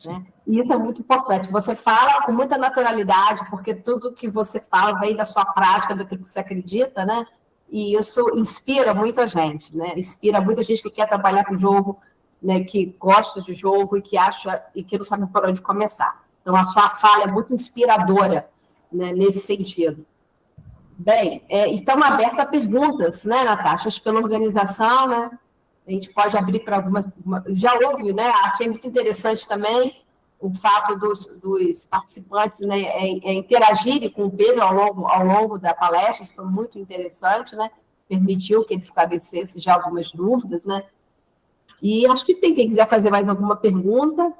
Né? E isso é muito importante. Você fala com muita naturalidade, porque tudo que você fala vem da sua prática, daquilo que você acredita, né? E isso inspira muita gente, né? Inspira muita gente que quer trabalhar com jogo, né? Que gosta de jogo e que acha e que não sabe por onde começar. Então, a sua fala é muito inspiradora, né? Nesse sentido. Bem, estamos abertos a perguntas, né, Natasha? Acho que pela organização, né? A gente pode abrir para algumas... Já houve, né? Achei muito interessante também o fato dos participantes, né, interagirem com o Pedro ao longo da palestra. Isso foi muito interessante, né? Permitiu que ele esclarecesse já algumas dúvidas, né? E acho que tem quem quiser fazer mais alguma pergunta.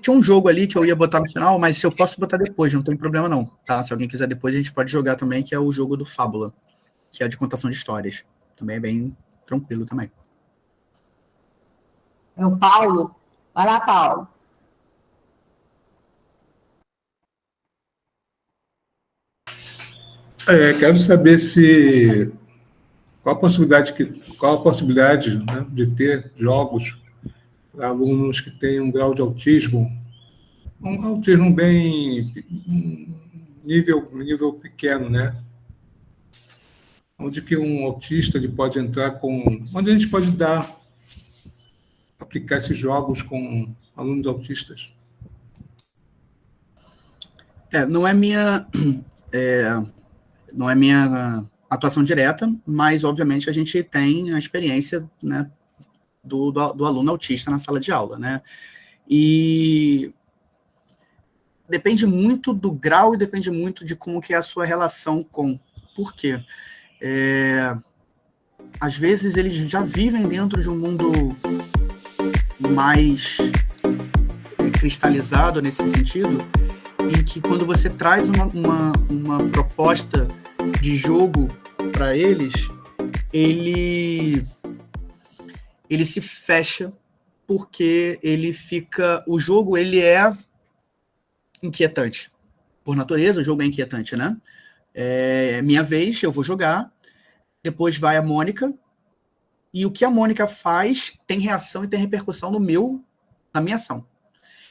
Tinha um jogo ali que eu ia botar no final, mas se eu posso botar depois, não tem problema não, tá? Se alguém quiser depois, a gente pode jogar também, que é o jogo do Fábula, que é de contação de histórias. Também é bem tranquilo também. É o Paulo. Vai lá, Paulo. Quero saber qual a possibilidade, né, de ter jogos para alunos que têm um grau de autismo, um autismo bem nível pequeno, né? Onde que um autista ele pode entrar onde a gente pode aplicar esses jogos com alunos autistas? Não é minha atuação direta, mas obviamente a gente tem a experiência, né, do aluno autista na sala de aula, né? E depende muito do grau e depende muito de como que é a sua relação com. Por quê? Às vezes eles já vivem dentro de um mundo mais cristalizado nesse sentido, em que quando você traz uma proposta de jogo para eles, ele se fecha porque o jogo ele é inquietante. Por natureza, o jogo é inquietante, né? Minha vez, eu vou jogar, depois vai a Mônica, e o que a Mônica faz tem reação e tem repercussão na minha ação.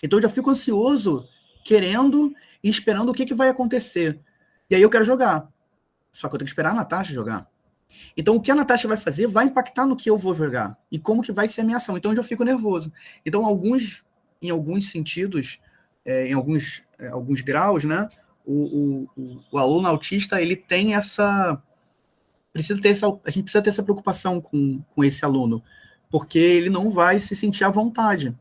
Então eu já fico ansioso, querendo e esperando o que vai acontecer. E aí eu quero jogar. Só que eu tenho que esperar a Natasha jogar. Então, o que a Natasha vai fazer vai impactar no que eu vou jogar. E como que vai ser a minha ação. Então, eu já fico nervoso. Então, em alguns sentidos, em alguns graus, né, o aluno autista, ele tem a gente precisa ter essa preocupação com esse aluno, porque ele não vai se sentir à vontade.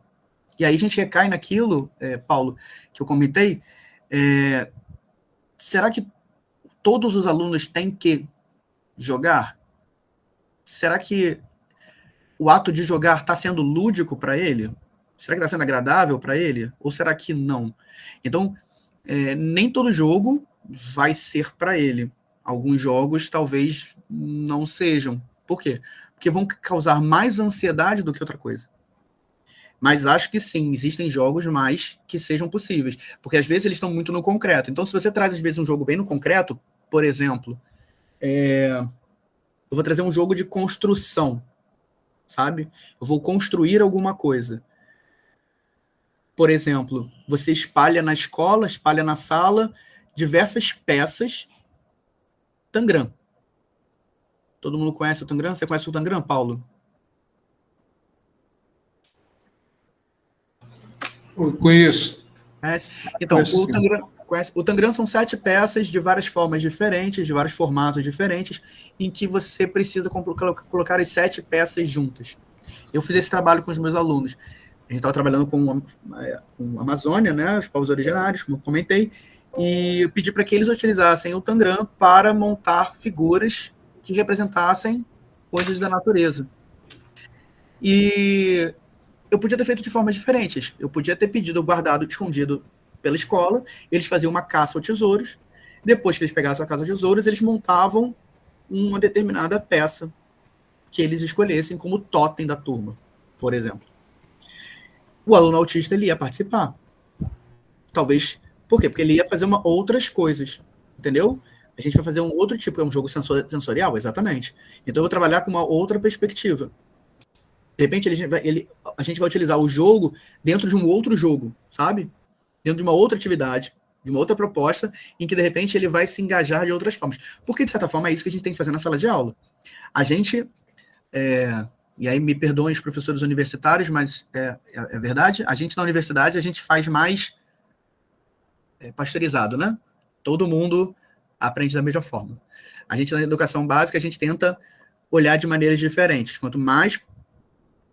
E aí a gente recai naquilo, Paulo, que eu comentei, será que todos os alunos têm que jogar? Será que o ato de jogar está sendo lúdico para ele? Será que está sendo agradável para ele? Ou será que não? Então, nem todo jogo vai ser para ele. Alguns jogos talvez não sejam. Por quê? Porque vão causar mais ansiedade do que outra coisa. Mas acho que sim, existem jogos mais que sejam possíveis. Porque às vezes eles estão muito no concreto. Então, se você traz às vezes um jogo bem no concreto, por exemplo, eu vou trazer um jogo de construção, sabe? Eu vou construir alguma coisa. Por exemplo, você espalha na escola, espalha na sala, diversas peças Tangram. Todo mundo conhece o Tangram? Você conhece o Tangram, Paulo? Eu conheço. Então, conheço, o Tangram são 7 peças de várias formas diferentes, de vários formatos diferentes, em que você precisa colocar as 7 peças juntas. Eu fiz esse trabalho com os meus alunos. A gente estava trabalhando com a Amazônia, né, os povos originários, como eu comentei, e eu pedi para que eles utilizassem o Tangram para montar figuras que representassem coisas da natureza. E eu podia ter feito de formas diferentes. Eu podia ter pedido guardado, escondido pela escola, eles faziam uma caça ao tesouros, depois que eles pegassem a caça aos tesouros, eles montavam uma determinada peça que eles escolhessem como totem da turma, por exemplo. O aluno autista, ele ia participar. Talvez, por quê? Porque ele ia fazer outras coisas, entendeu? A gente vai fazer um outro tipo, é um jogo sensorial, exatamente. Então eu vou trabalhar com uma outra perspectiva. De repente, a gente vai utilizar o jogo dentro de um outro jogo, sabe? Dentro de uma outra atividade, de uma outra proposta, em que, de repente, ele vai se engajar de outras formas. Porque, de certa forma, é isso que a gente tem que fazer na sala de aula. A gente, e aí me perdoem os professores universitários, mas é verdade, a gente na universidade, a gente faz mais pasteurizado, né? Todo mundo aprende da mesma forma. A gente, na educação básica, a gente tenta olhar de maneiras diferentes. Quanto mais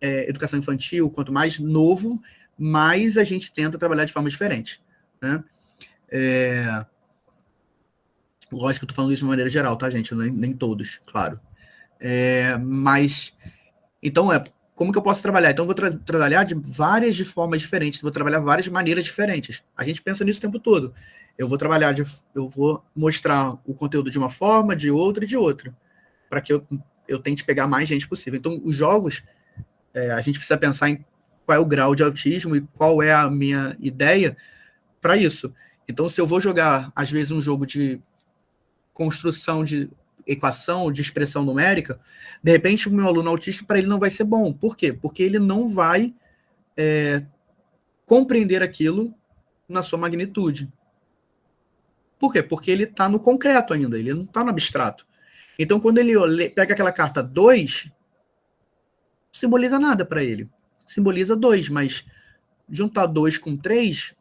educação infantil, quanto mais novo, mais a gente tenta trabalhar de forma diferente, né? Lógico que eu tô falando isso de uma maneira geral, tá, gente? Nem todos, claro. Mas, então, como que eu posso trabalhar? Então, eu vou trabalhar de formas diferentes, vou trabalhar várias maneiras diferentes. A gente pensa nisso o tempo todo. Eu vou mostrar o conteúdo de uma forma, de outra e de outra, para que eu tente pegar mais gente possível. Então, os jogos, a gente precisa pensar em qual é o grau de autismo e qual é a minha ideia para isso. Então, se eu vou jogar, às vezes, um jogo de construção de equação, de expressão numérica, de repente, o meu aluno autista, para ele não vai ser bom. Por quê? Porque ele não vai compreender aquilo na sua magnitude. Por quê? Porque ele está no concreto ainda, ele não está no abstrato. Então, quando ele pega aquela carta 2, simboliza nada para ele. Simboliza 2, mas juntar 2 com 3,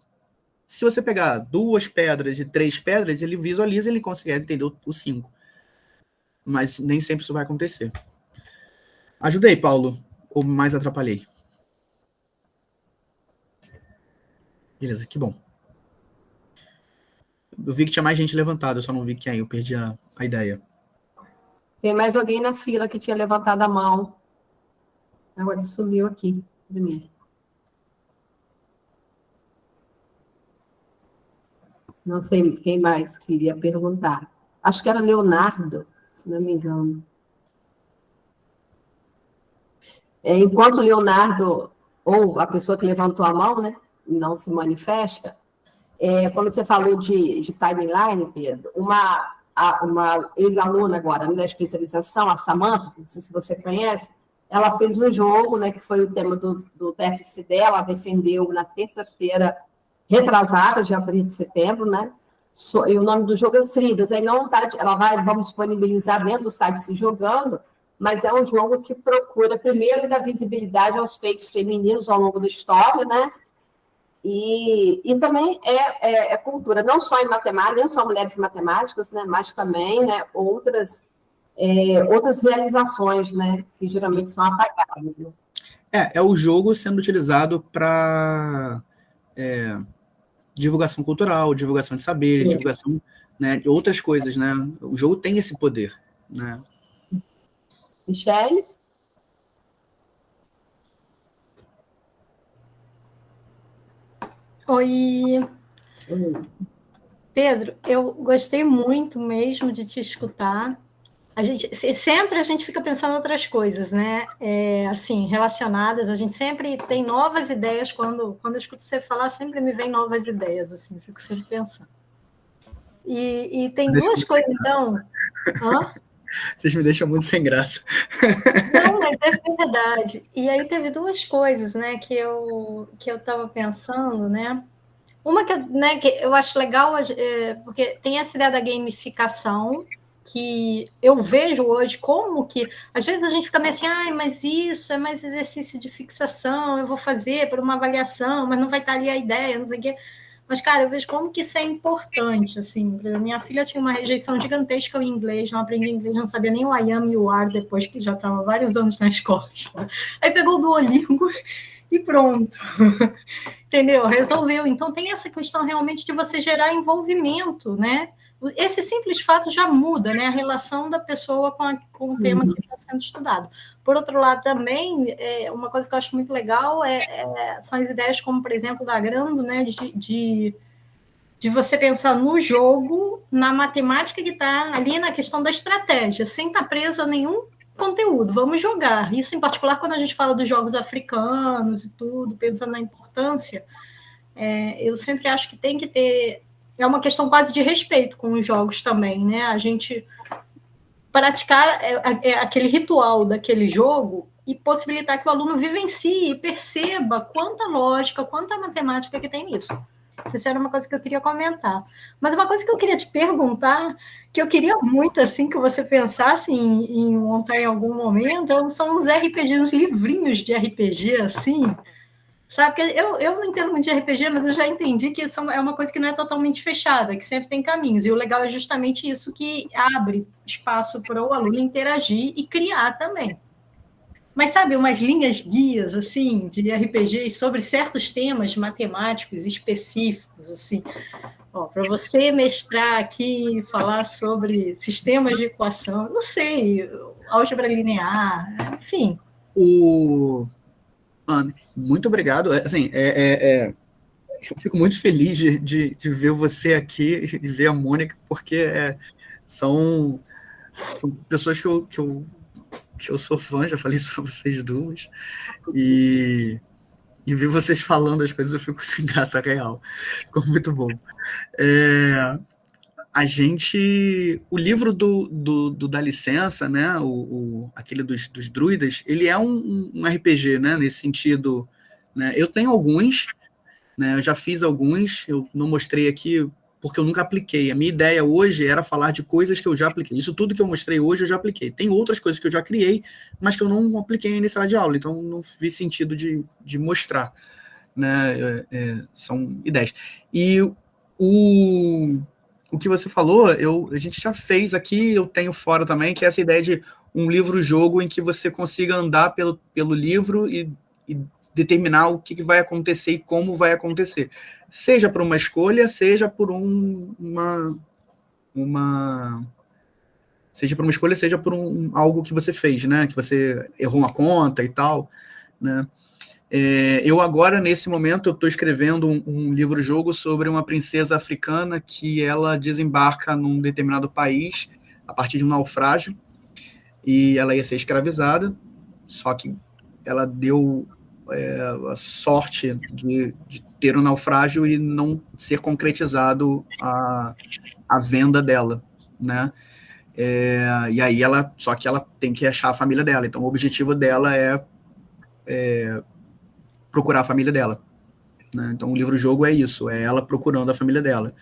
se você pegar 2 pedras e 3 pedras, ele visualiza e ele consegue entender o 5. Mas nem sempre isso vai acontecer. Ajudei, Paulo? Ou mais atrapalhei? Beleza, que bom. Eu vi que tinha mais gente levantada, eu só não vi quem, eu perdi a ideia. Tem mais alguém na fila que tinha levantado a mão. Agora ele sumiu aqui, primeiro. Não sei quem mais queria perguntar. Acho que era Leonardo, se não me engano. Enquanto o Leonardo, ou a pessoa que levantou a mão, né, não se manifesta, quando você falou de timeline, Pedro, uma ex-aluna agora, da especialização, a Samantha, não sei se você conhece, ela fez um jogo, né, que foi o tema do TFC dela, defendeu na terça-feira retrasada, dia 3 de setembro, né? E o nome do jogo é Fridas. Aí não tá, vamos disponibilizar dentro do site Se Jogando, mas é um jogo que procura, primeiro, dar visibilidade aos feitos femininos ao longo da história, né? E também é cultura, não só em matemática, não só mulheres matemáticas, né? Mas também, né, outras realizações, né? Que geralmente são apagadas, né? É o jogo sendo utilizado para divulgação cultural, divulgação de saberes, divulgação, né, de outras coisas, né? O jogo tem esse poder, né? Michele? Oi. Pedro, eu gostei muito mesmo de te escutar. Sempre a gente fica pensando em outras coisas, né? Assim, relacionadas. A gente sempre tem novas ideias. Quando eu escuto você falar, sempre me vem novas ideias, assim, fico sempre pensando. E tem duas coisas, então... Hã? Vocês me deixam muito sem graça. Não, mas é verdade. E aí teve duas coisas, né, que eu estava pensando, né? Uma que eu acho legal, porque tem essa ideia da gamificação, que eu vejo hoje como que... Às vezes a gente fica meio assim, mas isso é mais exercício de fixação, eu vou fazer por uma avaliação, mas não vai estar ali a ideia, não sei o quê. Mas, cara, eu vejo como que isso é importante, assim. Minha filha tinha uma rejeição gigantesca em inglês, não aprendi inglês, não sabia nem o I am e o are depois que já estava vários anos na escola. Aí pegou o Duolingo e pronto. Entendeu? Resolveu. Então, tem essa questão realmente de você gerar envolvimento, né? Esse simples fato já muda, né? A relação da pessoa com o tema que está sendo estudado. Por outro lado, também, uma coisa que eu acho muito legal são as ideias como, por exemplo, da Grando, né? De de você pensar no jogo, na matemática que está ali na questão da estratégia, sem estar preso a nenhum conteúdo. Vamos jogar. Isso, em particular, quando a gente fala dos jogos africanos e tudo, pensando na importância, eu sempre acho que tem que ter... É uma questão quase de respeito com os jogos também, né? A gente praticar aquele ritual daquele jogo e possibilitar que o aluno vivencie e perceba quanta lógica, quanta matemática que tem nisso. Isso era uma coisa que eu queria comentar. Mas uma coisa que eu queria te perguntar, que eu queria muito, assim, que você pensasse em montar em algum momento, são uns RPGs, uns livrinhos de RPG, assim, sabe? Porque eu não entendo muito de RPG, mas eu já entendi que é uma coisa que não é totalmente fechada, que sempre tem caminhos. E o legal é justamente isso, que abre espaço para o aluno interagir e criar também. Mas, sabe, umas linhas guias, assim, de RPGs sobre certos temas matemáticos específicos, assim. Para você mestrar aqui, falar sobre sistemas de equação, não sei, álgebra linear, enfim. Mano, muito obrigado. Assim, eu fico muito feliz de ver você aqui e ver a Mônica, porque são pessoas que eu sou fã, já falei isso para vocês duas, e ver vocês falando as coisas eu fico sem graça real. Ficou muito bom. O livro da licença, né, aquele dos druidas, ele é um RPG, né, nesse sentido, né, eu tenho alguns, né, eu já fiz alguns, eu não mostrei aqui porque eu nunca apliquei. A minha ideia hoje era falar de coisas que eu já apliquei. Isso tudo que eu mostrei hoje eu já apliquei. Tem outras coisas que eu já criei, mas que eu não apliquei em sala de aula, então não vi sentido de mostrar, né, são ideias. E o que você falou, a gente já fez aqui, eu tenho fora também, que é essa ideia de um livro-jogo em que você consiga andar pelo livro e determinar o que vai acontecer e como vai acontecer. Seja por uma escolha, seja por seja por uma escolha, seja por algo que você fez, né? Que você errou uma conta e tal, né? Eu agora, nesse momento, eu estou escrevendo um livro-jogo sobre uma princesa africana que ela desembarca num determinado país a partir de um naufrágio e ela ia ser escravizada, só que ela deu a sorte de ter um naufrágio e não ser concretizado a venda dela, né? E aí só que ela tem que achar a família dela, então o objetivo dela é procurar a família dela, né? Então o livro-jogo é isso, é ela procurando a família dela,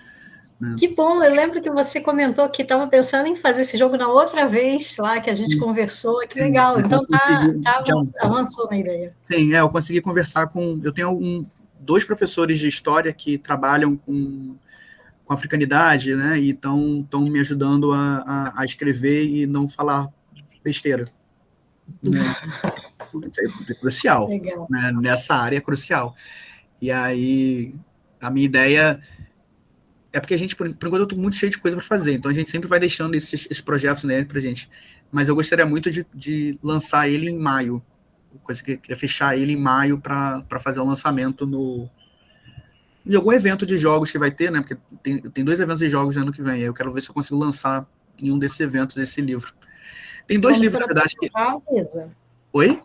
né? Que bom, eu lembro que você comentou que estava pensando em fazer esse jogo na outra vez lá que a gente conversou, que legal, então avançou na ideia. Sim, eu consegui conversar eu tenho 2 professores de história que trabalham com africanidade, né, e estão me ajudando a escrever e não falar besteira, né? É crucial, né? Nessa área é crucial. E aí, a minha ideia é porque a gente, por enquanto, eu estou muito cheio de coisa para fazer, então a gente sempre vai deixando esses projetos nele para gente. Mas eu gostaria muito de lançar ele em maio, coisa que eu queria fechar ele em maio para fazer o lançamento em algum evento de jogos que vai ter, né? Porque tem 2 eventos de jogos no ano que vem, aí eu quero ver se eu consigo lançar em um desses eventos esse livro. Tem 2 livros, na verdade, que... Avisa. Oi?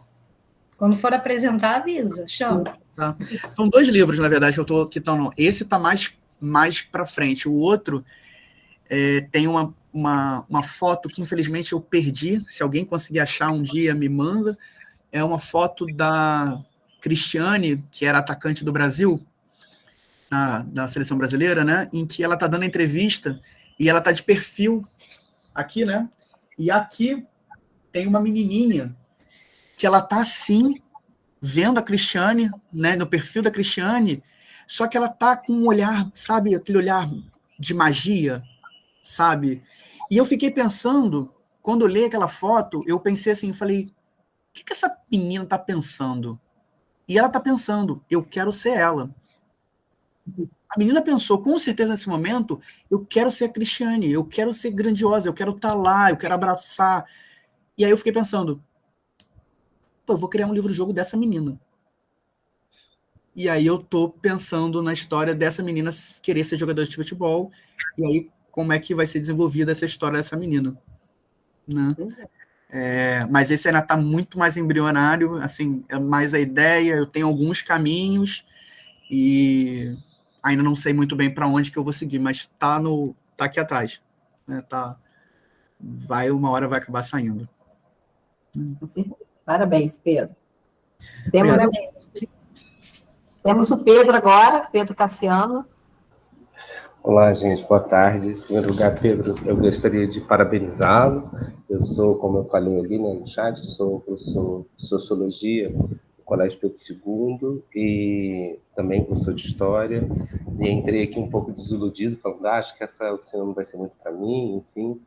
Quando for apresentar, avisa, chama. Tá. São 2 livros, na verdade, que estão... Esse está mais para frente. O outro tem uma foto que, infelizmente, eu perdi. Se alguém conseguir achar um dia, me manda. É uma foto da Cristiane, que era atacante do Brasil, da seleção brasileira, né? Em que ela está dando entrevista e ela está de perfil aqui, né? E aqui tem uma menininha que ela está assim, vendo a Cristiane, né, no perfil da Cristiane, só que ela tá com um olhar, sabe, aquele olhar de magia, sabe? E eu fiquei pensando, quando eu li aquela foto, eu pensei assim, falei, o que essa menina tá pensando? E ela tá pensando, eu quero ser ela. A menina pensou, com certeza nesse momento, eu quero ser a Cristiane, eu quero ser grandiosa, eu quero estar lá, eu quero abraçar. E aí eu fiquei pensando, eu vou criar um livro-jogo dessa menina. e aí eu tô pensando na história dessa menina querer ser jogadora de futebol, e aí como é que vai ser desenvolvida essa história dessa menina, né? Mas esse ainda está muito mais embrionário, assim, é mais a ideia, eu tenho alguns caminhos e ainda não sei muito bem para onde que eu vou seguir, mas tá aqui atrás, né? Uma hora vai acabar saindo. Parabéns, Pedro. Obrigado. Temos o Pedro agora, Pedro Cassiano. Olá, gente, boa tarde. Em primeiro lugar, Pedro, eu gostaria de parabenizá-lo. Eu sou, como eu falei ali, né, no chat, sou professor de Sociologia no Colégio Pedro II e também professor de História. E entrei aqui um pouco desiludido, falando, acho que essa oficina não vai ser muito para mim, enfim.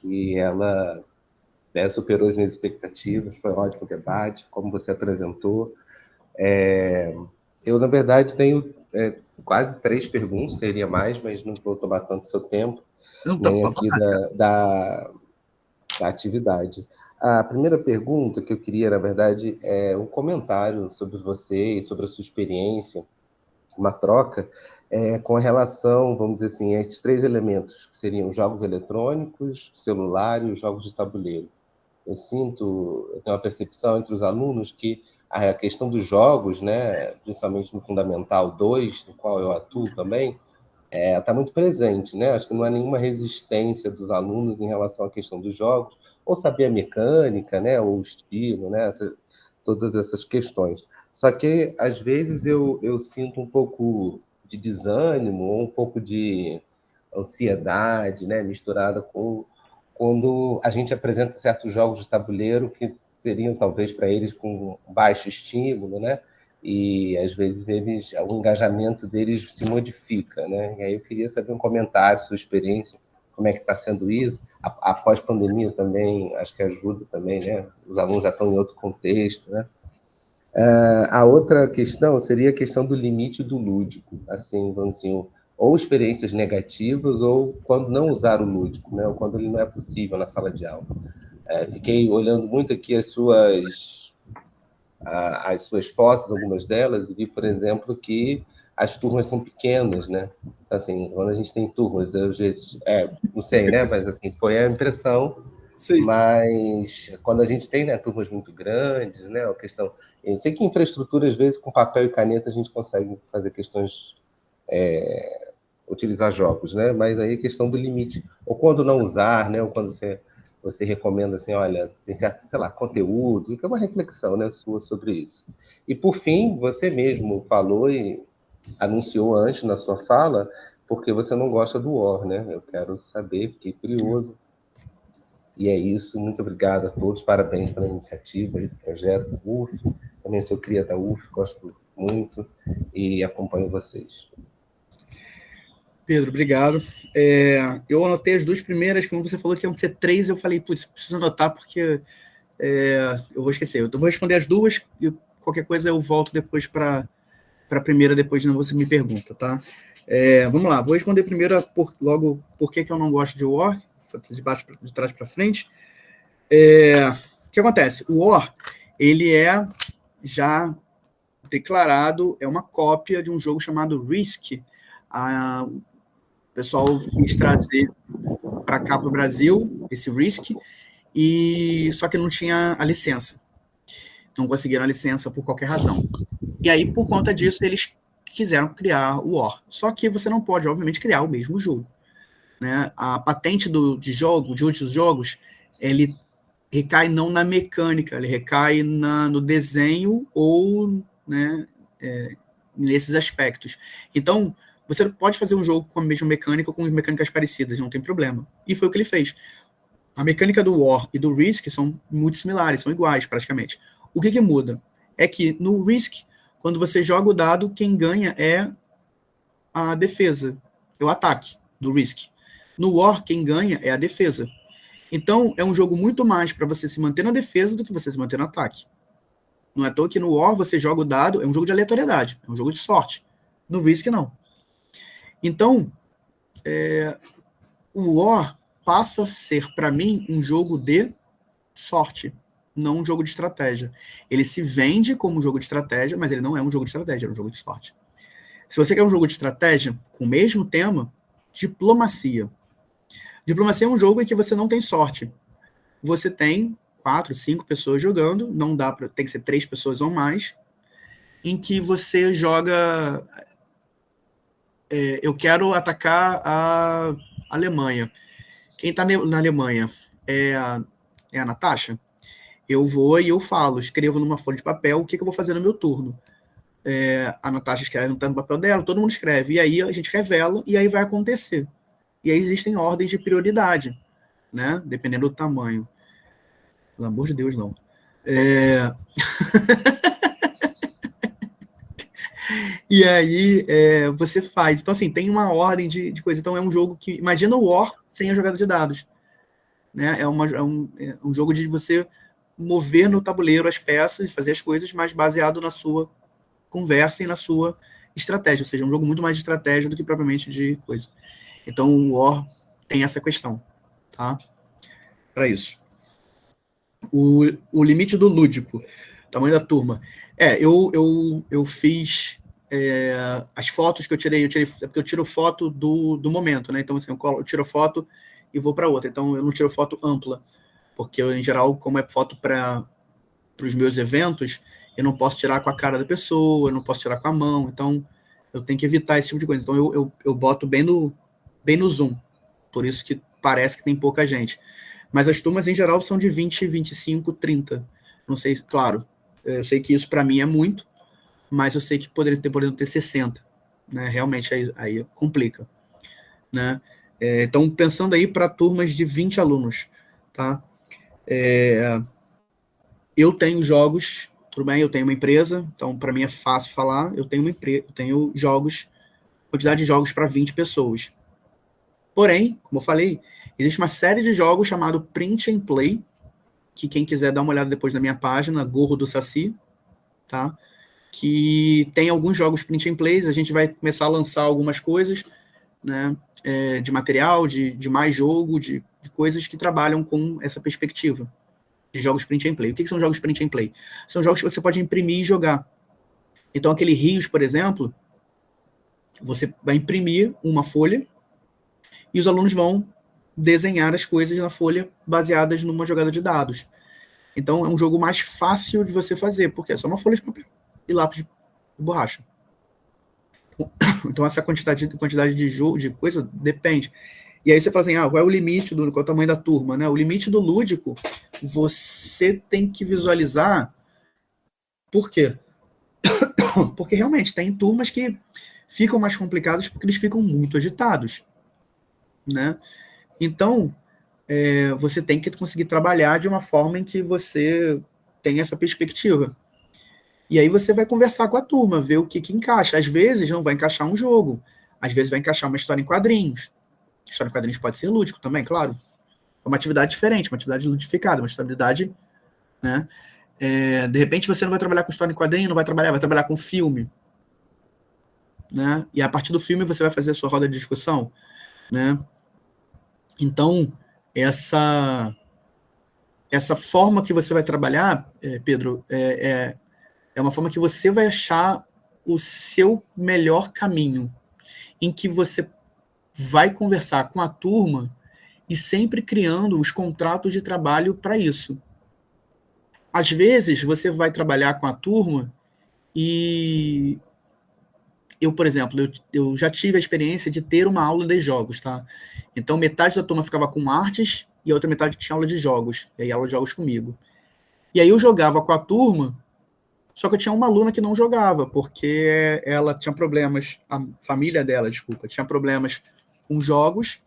E ela superou as minhas expectativas, foi um ótimo debate, como você apresentou. Eu, na verdade, tenho quase 3 perguntas, teria mais, mas não vou tomar tanto seu tempo, nem aqui da atividade. A primeira pergunta que eu queria, na verdade, é um comentário sobre você e sobre a sua experiência, uma troca com relação, vamos dizer assim, a esses 3 elementos, que seriam os jogos eletrônicos, celular e os jogos de tabuleiro. Eu tenho uma percepção entre os alunos que a questão dos jogos, né, principalmente no Fundamental 2, no qual eu atuo também, está muito presente, né? Acho que não há nenhuma resistência dos alunos em relação à questão dos jogos, ou saber a mecânica, né, ou o estilo, né, todas essas questões. Só que, às vezes, eu sinto um pouco de desânimo, ou um pouco de ansiedade, né, misturada com quando a gente apresenta certos jogos de tabuleiro que seriam, talvez, para eles com baixo estímulo, né? E, às vezes, o engajamento deles se modifica, né? E aí eu queria saber um comentário, sua experiência, como é que está sendo isso. Após pandemia também, acho que ajuda também, né? Os alunos já estão em outro contexto, né? A outra questão seria a questão do limite do lúdico, assim, vamos dizer, ou experiências negativas, ou quando não usar o lúdico, né? Ou quando ele não é possível na sala de aula. Fiquei olhando muito aqui as suas fotos, algumas delas, e vi, por exemplo, que as turmas são pequenas, né? Assim, quando a gente tem turmas, não sei, né? Mas assim, foi a impressão. Sim. Mas quando a gente tem, né, turmas muito grandes, né? A questão, eu sei que infraestrutura, às vezes, com papel e caneta, a gente consegue fazer questões, utilizar jogos, né? Mas aí a questão do limite, ou quando não usar, né? Ou quando você recomenda assim, olha, tem certo, sei lá, conteúdo, que é uma reflexão, né, sua sobre isso. E, por fim, você mesmo falou e anunciou antes na sua fala, porque você não gosta do War, né? Eu quero saber, fiquei curioso. E é isso, muito obrigado a todos, parabéns pela iniciativa e do projeto da UF. Também sou cria da UF, gosto muito e acompanho vocês. Pedro, obrigado. Eu anotei as 2 primeiras, como você falou que iam ser 3, eu falei, putz, preciso anotar porque eu vou esquecer. Eu vou responder as 2 e qualquer coisa eu volto depois para a primeira, depois você me pergunta, tá? Vamos lá, vou responder primeiro logo por que eu não gosto de War, de trás para frente. O que acontece? O War, ele é já declarado, é uma cópia de um jogo chamado Risk. O pessoal quis trazer para cá, para o Brasil, esse Risk, só que não tinha a licença. Não conseguiram a licença por qualquer razão. E aí, por conta disso, eles quiseram criar o War. Só que você não pode, obviamente, criar o mesmo jogo, né? A patente de outros jogos, ele recai não na mecânica, ele recai no desenho ou, né, nesses aspectos. Então, você pode fazer um jogo com a mesma mecânica ou com mecânicas parecidas, não tem problema. E foi o que ele fez. A mecânica do War e do Risk são muito similares, são iguais praticamente. O que muda? É que no Risk, quando você joga o dado, quem ganha é a defesa, é o ataque do Risk. No War, quem ganha é a defesa. Então, é um jogo muito mais para você se manter na defesa do que você se manter no ataque. Não é à toa que no War você joga o dado, é um jogo de aleatoriedade, é um jogo de sorte. No Risk, não. Então, o War passa a ser, para mim, um jogo de sorte. não um jogo de estratégia. Ele se vende como um jogo de estratégia, mas ele não é um jogo de estratégia, é um jogo de sorte. Se você quer um jogo de estratégia com o mesmo tema, diplomacia. Diplomacia é um jogo em que você não tem sorte. Você tem 4, 5 pessoas jogando, não dá para, tem que ser 3 pessoas ou mais, em que você joga... eu quero atacar a Alemanha. Quem está na Alemanha é a Natasha? Eu vou e eu falo, escrevo numa folha de papel o que eu vou fazer no meu turno. A Natasha escreve no papel dela, todo mundo escreve, e aí a gente revela, e aí vai acontecer. E aí existem ordens de prioridade, né? Dependendo do tamanho. Pelo amor de Deus, não. E aí você faz. Então, assim, tem uma ordem de coisa. Então, é um jogo que... Imagina o War sem a jogada de dados. Né? É um jogo de você mover no tabuleiro as peças, fazer as coisas, mas baseado na sua conversa e na sua estratégia. Ou seja, é um jogo muito mais de estratégia do que propriamente de coisa. Então, o War tem essa questão. Tá? Para isso. O limite do lúdico. Tamanho da turma. Eu fiz... as fotos que eu tirei porque eu tiro foto do momento, né? Então, assim, eu tiro foto e vou para outra. Então, eu não tiro foto ampla, porque eu, em geral, como é foto para os meus eventos, eu não posso tirar com a cara da pessoa, eu não posso tirar com a mão, então eu tenho que evitar esse tipo de coisa. Então, eu boto bem no zoom, por isso que parece que tem pouca gente. Mas as turmas, em geral, são de 20, 25, 30. Não sei, claro, eu sei que isso para mim é muito, mas eu sei que poderiam ter 60, né? Realmente aí complica, né? Então, pensando aí para turmas de 20 alunos, tá? Eu tenho jogos, tudo bem, eu tenho uma empresa, então para mim é fácil falar, eu tenho jogos, quantidade de jogos para 20 pessoas. Porém, como eu falei, existe uma série de jogos chamado Print and Play, que quem quiser dar uma olhada depois na minha página, Gorro do Saci, tá? Que tem alguns jogos print and plays, a gente vai começar a lançar algumas coisas, né, de material, de mais jogo, de coisas que trabalham com essa perspectiva de jogos print and play. O que são jogos print and play? São jogos que você pode imprimir e jogar. Então, aquele Rios, por exemplo, você vai imprimir uma folha e os alunos vão desenhar as coisas na folha baseadas numa jogada de dados. Então, é um jogo mais fácil de você fazer, porque é só uma folha de papel e lápis de borracha. Então, essa quantidade de jogo, de coisa, depende. E aí você fala assim, qual é o limite, qual é o tamanho da turma, né? O limite do lúdico, você tem que visualizar. Por quê? Porque realmente tem turmas que ficam mais complicadas porque eles ficam muito agitados, né? Então, você tem que conseguir trabalhar de uma forma em que você tem essa perspectiva. E aí você vai conversar com a turma, ver o que encaixa. Às vezes não vai encaixar um jogo, às vezes vai encaixar uma história em quadrinhos. História em quadrinhos pode ser lúdico também, claro. É uma atividade diferente, uma atividade ludificada, uma atividade, né? De repente você não vai trabalhar com história em quadrinho, vai trabalhar com filme, né? E a partir do filme você vai fazer a sua roda de discussão, né? Então, essa forma que você vai trabalhar, Pedro, é uma forma que você vai achar o seu melhor caminho, em que você vai conversar com a turma e sempre criando os contratos de trabalho para isso. Às vezes, você vai trabalhar com a turma e... Eu, por exemplo, eu já tive a experiência de ter uma aula de jogos, tá? Então, metade da turma ficava com artes e a outra metade tinha aula de jogos. E aí, aula de jogos comigo. E aí, eu jogava com a turma, só que eu tinha uma aluna que não jogava, porque ela tinha problemas, a família dela, desculpa, tinha problemas com jogos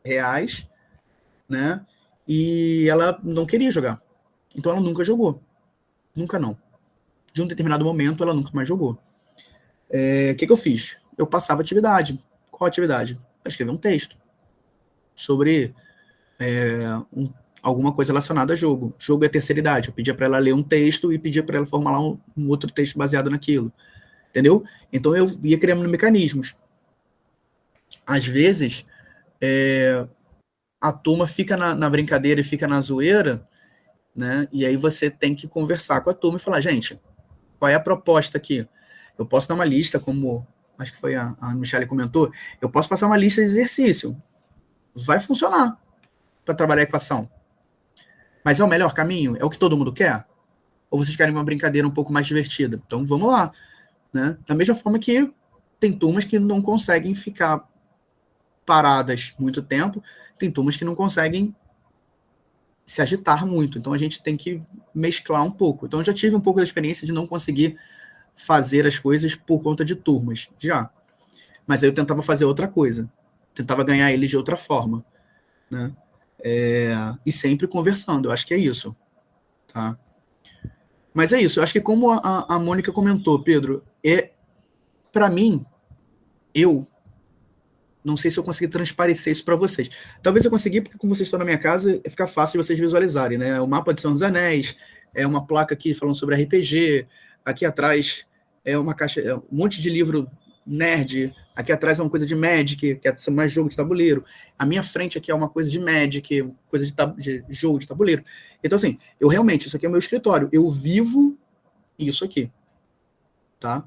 reais, né? E ela não queria jogar. Então, ela nunca jogou. Nunca não. De um determinado momento, ela nunca mais jogou. O que eu fiz? Eu passava atividade. Qual atividade? Eu escrevi um texto sobre alguma coisa relacionada a jogo. Jogo é terceira idade. Eu pedia para ela ler um texto e pedia para ela formular um outro texto baseado naquilo. Entendeu? Então eu ia criando mecanismos. Às vezes, a turma fica na brincadeira e fica na zoeira né? E aí você tem que conversar com a turma e falar, gente, qual é a proposta aqui? Eu posso dar uma lista, como acho que foi a Michelle comentou, eu posso passar uma lista de exercício. Vai funcionar para trabalhar a equação. Mas é o melhor caminho? É o que todo mundo quer? Ou vocês querem uma brincadeira um pouco mais divertida? Então vamos lá, né? Da mesma forma que tem turmas que não conseguem ficar paradas muito tempo, tem turmas que não conseguem se agitar muito. Então a gente tem que mesclar um pouco. Então eu já tive um pouco da experiência de não conseguir fazer as coisas por conta de turmas, já. Mas aí eu tentava fazer outra coisa. Tentava ganhar eles de outra forma, né? E sempre conversando, eu acho que é isso, tá? Mas é isso, eu acho que como a Mônica comentou, Pedro, para mim, eu não sei se eu consegui transparecer isso para vocês. Talvez eu consegui, porque como vocês estão na minha casa, fica fácil de vocês visualizarem, né? O mapa de Senhor dos Anéis, uma placa aqui falando sobre RPG, aqui atrás é uma caixa, um monte de livro nerd, aqui atrás é uma coisa de Magic, que é mais jogo de tabuleiro, a minha frente aqui é uma coisa de Magic, coisa de jogo de tabuleiro. Então, assim, eu realmente, isso aqui é o meu escritório, eu vivo isso aqui, tá?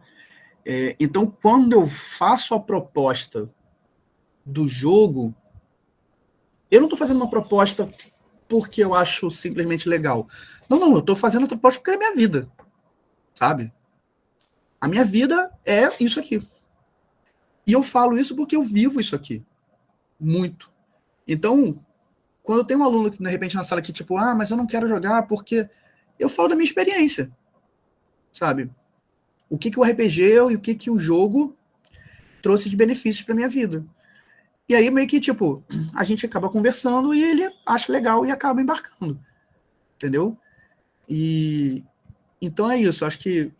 Então, quando eu faço a proposta do jogo, eu não estou fazendo uma proposta porque eu acho simplesmente legal. Não, eu estou fazendo a proposta porque é a minha vida, sabe? A minha vida é isso aqui. E eu falo isso porque eu vivo isso aqui. Muito. Então, quando eu tenho um aluno que, de repente, na sala aqui, tipo, mas eu não quero jogar porque... Eu falo da minha experiência, sabe? O que o RPG e o que o jogo trouxe de benefícios para minha vida. E aí, meio que, tipo, a gente acaba conversando e ele acha legal e acaba embarcando. Entendeu? E então é isso. Acho que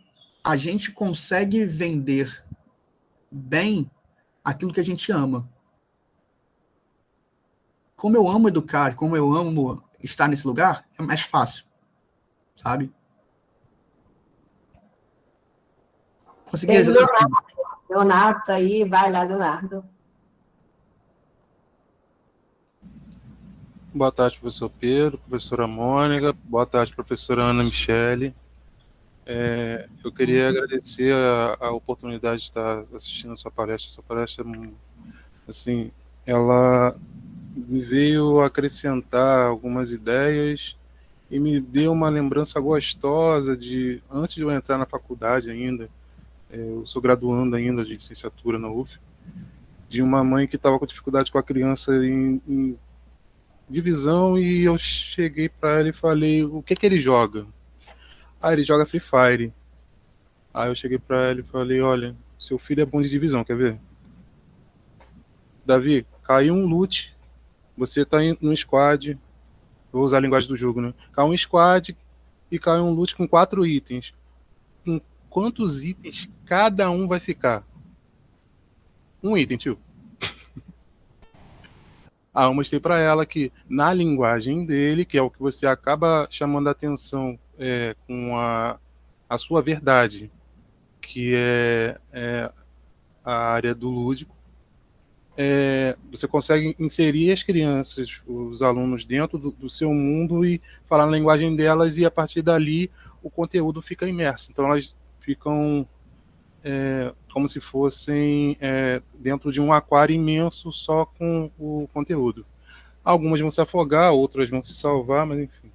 a gente consegue vender bem aquilo que a gente ama. Como eu amo educar, como eu amo estar nesse lugar, é mais fácil. Sabe? Consegui ajudar. Leonardo tá aí, vai lá, Leonardo. Boa tarde, professor Pedro, professora Mônica, boa tarde, professora Ana Michele. Eu queria agradecer a oportunidade de estar assistindo a sua palestra. Essa palestra, assim, ela me veio acrescentar algumas ideias e me deu uma lembrança gostosa de, antes de eu entrar na faculdade ainda, eu sou graduando ainda de licenciatura na UF, de uma mãe que estava com dificuldade com a criança em divisão, e eu cheguei para ela e falei, o que ele joga? Ele joga Free Fire. Aí eu cheguei para ela e falei, olha, seu filho é bom de divisão, quer ver? Davi, caiu um loot, você tá no squad, vou usar a linguagem do jogo, né? Caiu um squad e caiu um loot com 4 itens. Com quantos itens cada um vai ficar? Um item, tio. Eu mostrei para ela que, na linguagem dele, que é o que você acaba chamando a atenção com a sua verdade, que é a área do lúdico, você consegue inserir as crianças, os alunos, dentro do seu mundo e falar na linguagem delas, e a partir dali o conteúdo fica imerso. Então elas ficam como se fossem dentro de um aquário imenso só com o conteúdo. Algumas vão se afogar, outras vão se salvar, mas enfim.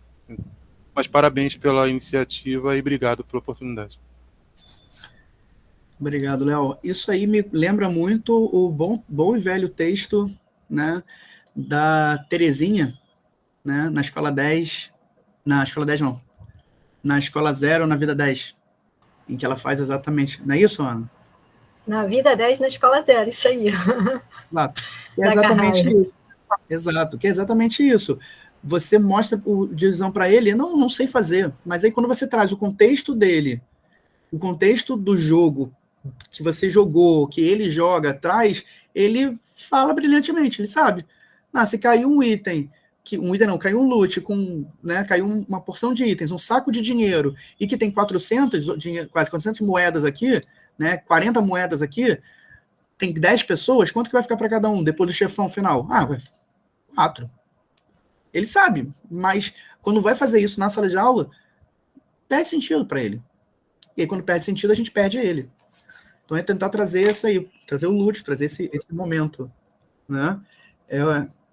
Mas parabéns pela iniciativa e obrigado pela oportunidade. Obrigado, Léo. Isso aí me lembra muito o bom e velho texto, né, da Terezinha, né, na Escola 10, na Escola 10 não, na Escola 0, na Vida 10, em que ela faz exatamente, não é isso, Ana? Na Vida 10, na Escola 0, isso aí. Exato. É exatamente isso. Exato, que é exatamente isso. Você mostra a divisão para ele, não sei fazer, mas aí quando você traz o contexto dele, o contexto do jogo que você jogou, que ele joga, traz, ele fala brilhantemente, ele sabe. Se caiu um item, caiu um loot, caiu uma porção de itens, um saco de dinheiro, e que tem 400 moedas aqui, né, 40 moedas aqui, tem 10 pessoas, quanto que vai ficar para cada um depois do chefão final? 4. Ele sabe, mas Quando vai fazer isso na sala de aula, perde sentido para ele. E aí, quando perde sentido, a gente perde ele. Então, é tentar trazer isso aí, trazer o lúdico, trazer esse momento, né?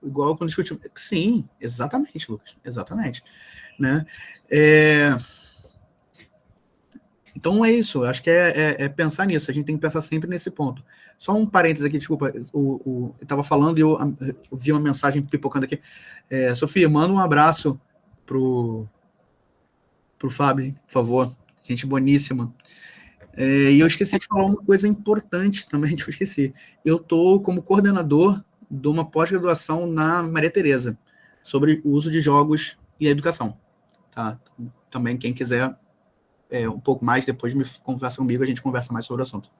Igual quando discutimos... Sim, exatamente, Lucas, exatamente. Né? Então, é isso, acho que é pensar nisso, a gente tem que pensar sempre nesse ponto. Só um parênteses aqui, desculpa, eu estava falando e eu vi uma mensagem pipocando aqui. Sofia, manda um abraço pro Fábio, por favor, gente boníssima. E eu esqueci de falar uma coisa importante também, que eu esqueci. Eu estou como coordenador de uma pós-graduação na Maria Tereza, sobre o uso de jogos e a educação. Tá? Também, quem quiser um pouco mais, depois me conversa comigo, a gente conversa mais sobre o assunto.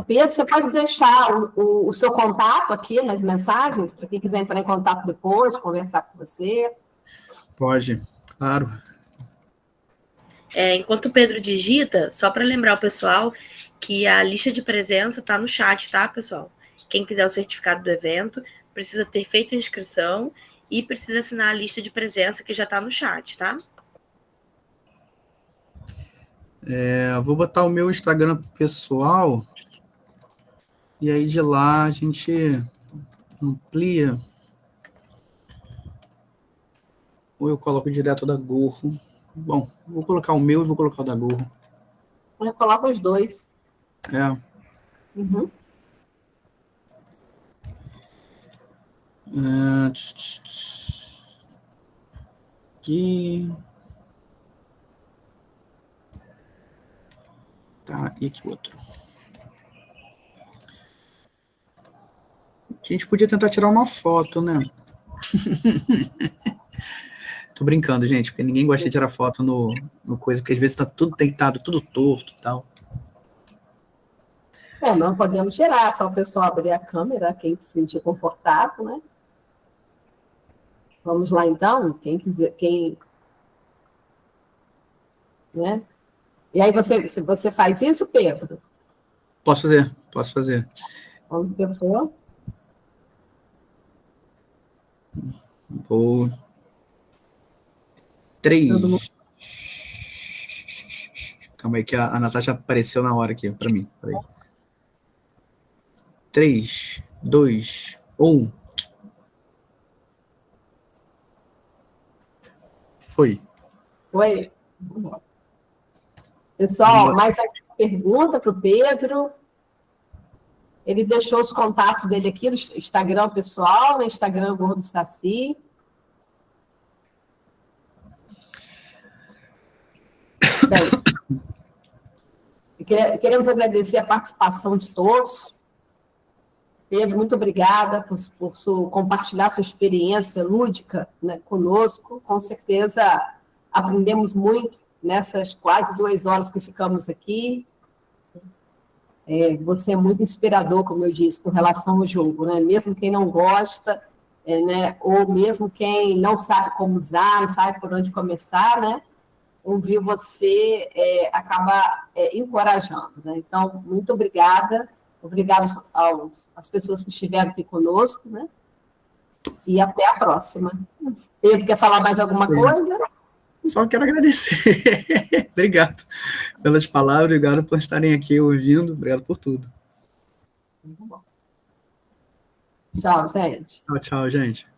Pedro, você pode deixar o seu contato aqui nas mensagens, para quem quiser entrar em contato depois, conversar com você? Pode, claro. Enquanto o Pedro digita, só para lembrar o pessoal que a lista de presença está no chat, tá, pessoal? Quem quiser o certificado do evento, precisa ter feito a inscrição e precisa assinar a lista de presença que já está no chat, tá? Vou botar o meu Instagram pessoal e aí de lá a gente amplia. Ou eu coloco direto da Gorro. Bom, vou colocar o meu e vou colocar o da Gorro. Eu coloco os dois. Uhum. Aqui. Tá, e aqui outro. A gente podia tentar tirar uma foto, né? Tô brincando, gente, porque ninguém gosta de tirar foto no coisa, porque às vezes tá tudo deitado, tudo torto e tal. Não podemos tirar, só o pessoal abrir a câmera, quem se sentir confortável, né? Vamos lá, então? Quem quiser, né? E aí você faz isso, Pedro? Posso fazer. Quando você for. Vou... 3. Calma aí, que a Natasha apareceu na hora aqui, para mim. Peraí. 3, 2, 1. Foi. Pessoal, mais alguma pergunta para o Pedro? Ele deixou os contatos dele aqui no Instagram pessoal, no Instagram Gordo Saci. Bem, queremos agradecer a participação de todos. Pedro, muito obrigada por compartilhar sua experiência lúdica, né, conosco. Com certeza aprendemos muito nessas quase 2 horas que ficamos aqui. Você é muito inspirador, como eu disse, com relação ao jogo, né? Mesmo quem não gosta, né, ou mesmo quem não sabe como usar, não sabe por onde começar, né? Ouvir você acaba encorajando, né? Então, muito obrigada. Obrigada às pessoas que estiveram aqui conosco, né? E até a próxima. Pedro, quer falar mais alguma coisa? Só quero agradecer. Obrigado pelas palavras, obrigado por estarem aqui ouvindo, obrigado por tudo. Muito bom. Tchau, gente. Tchau, gente.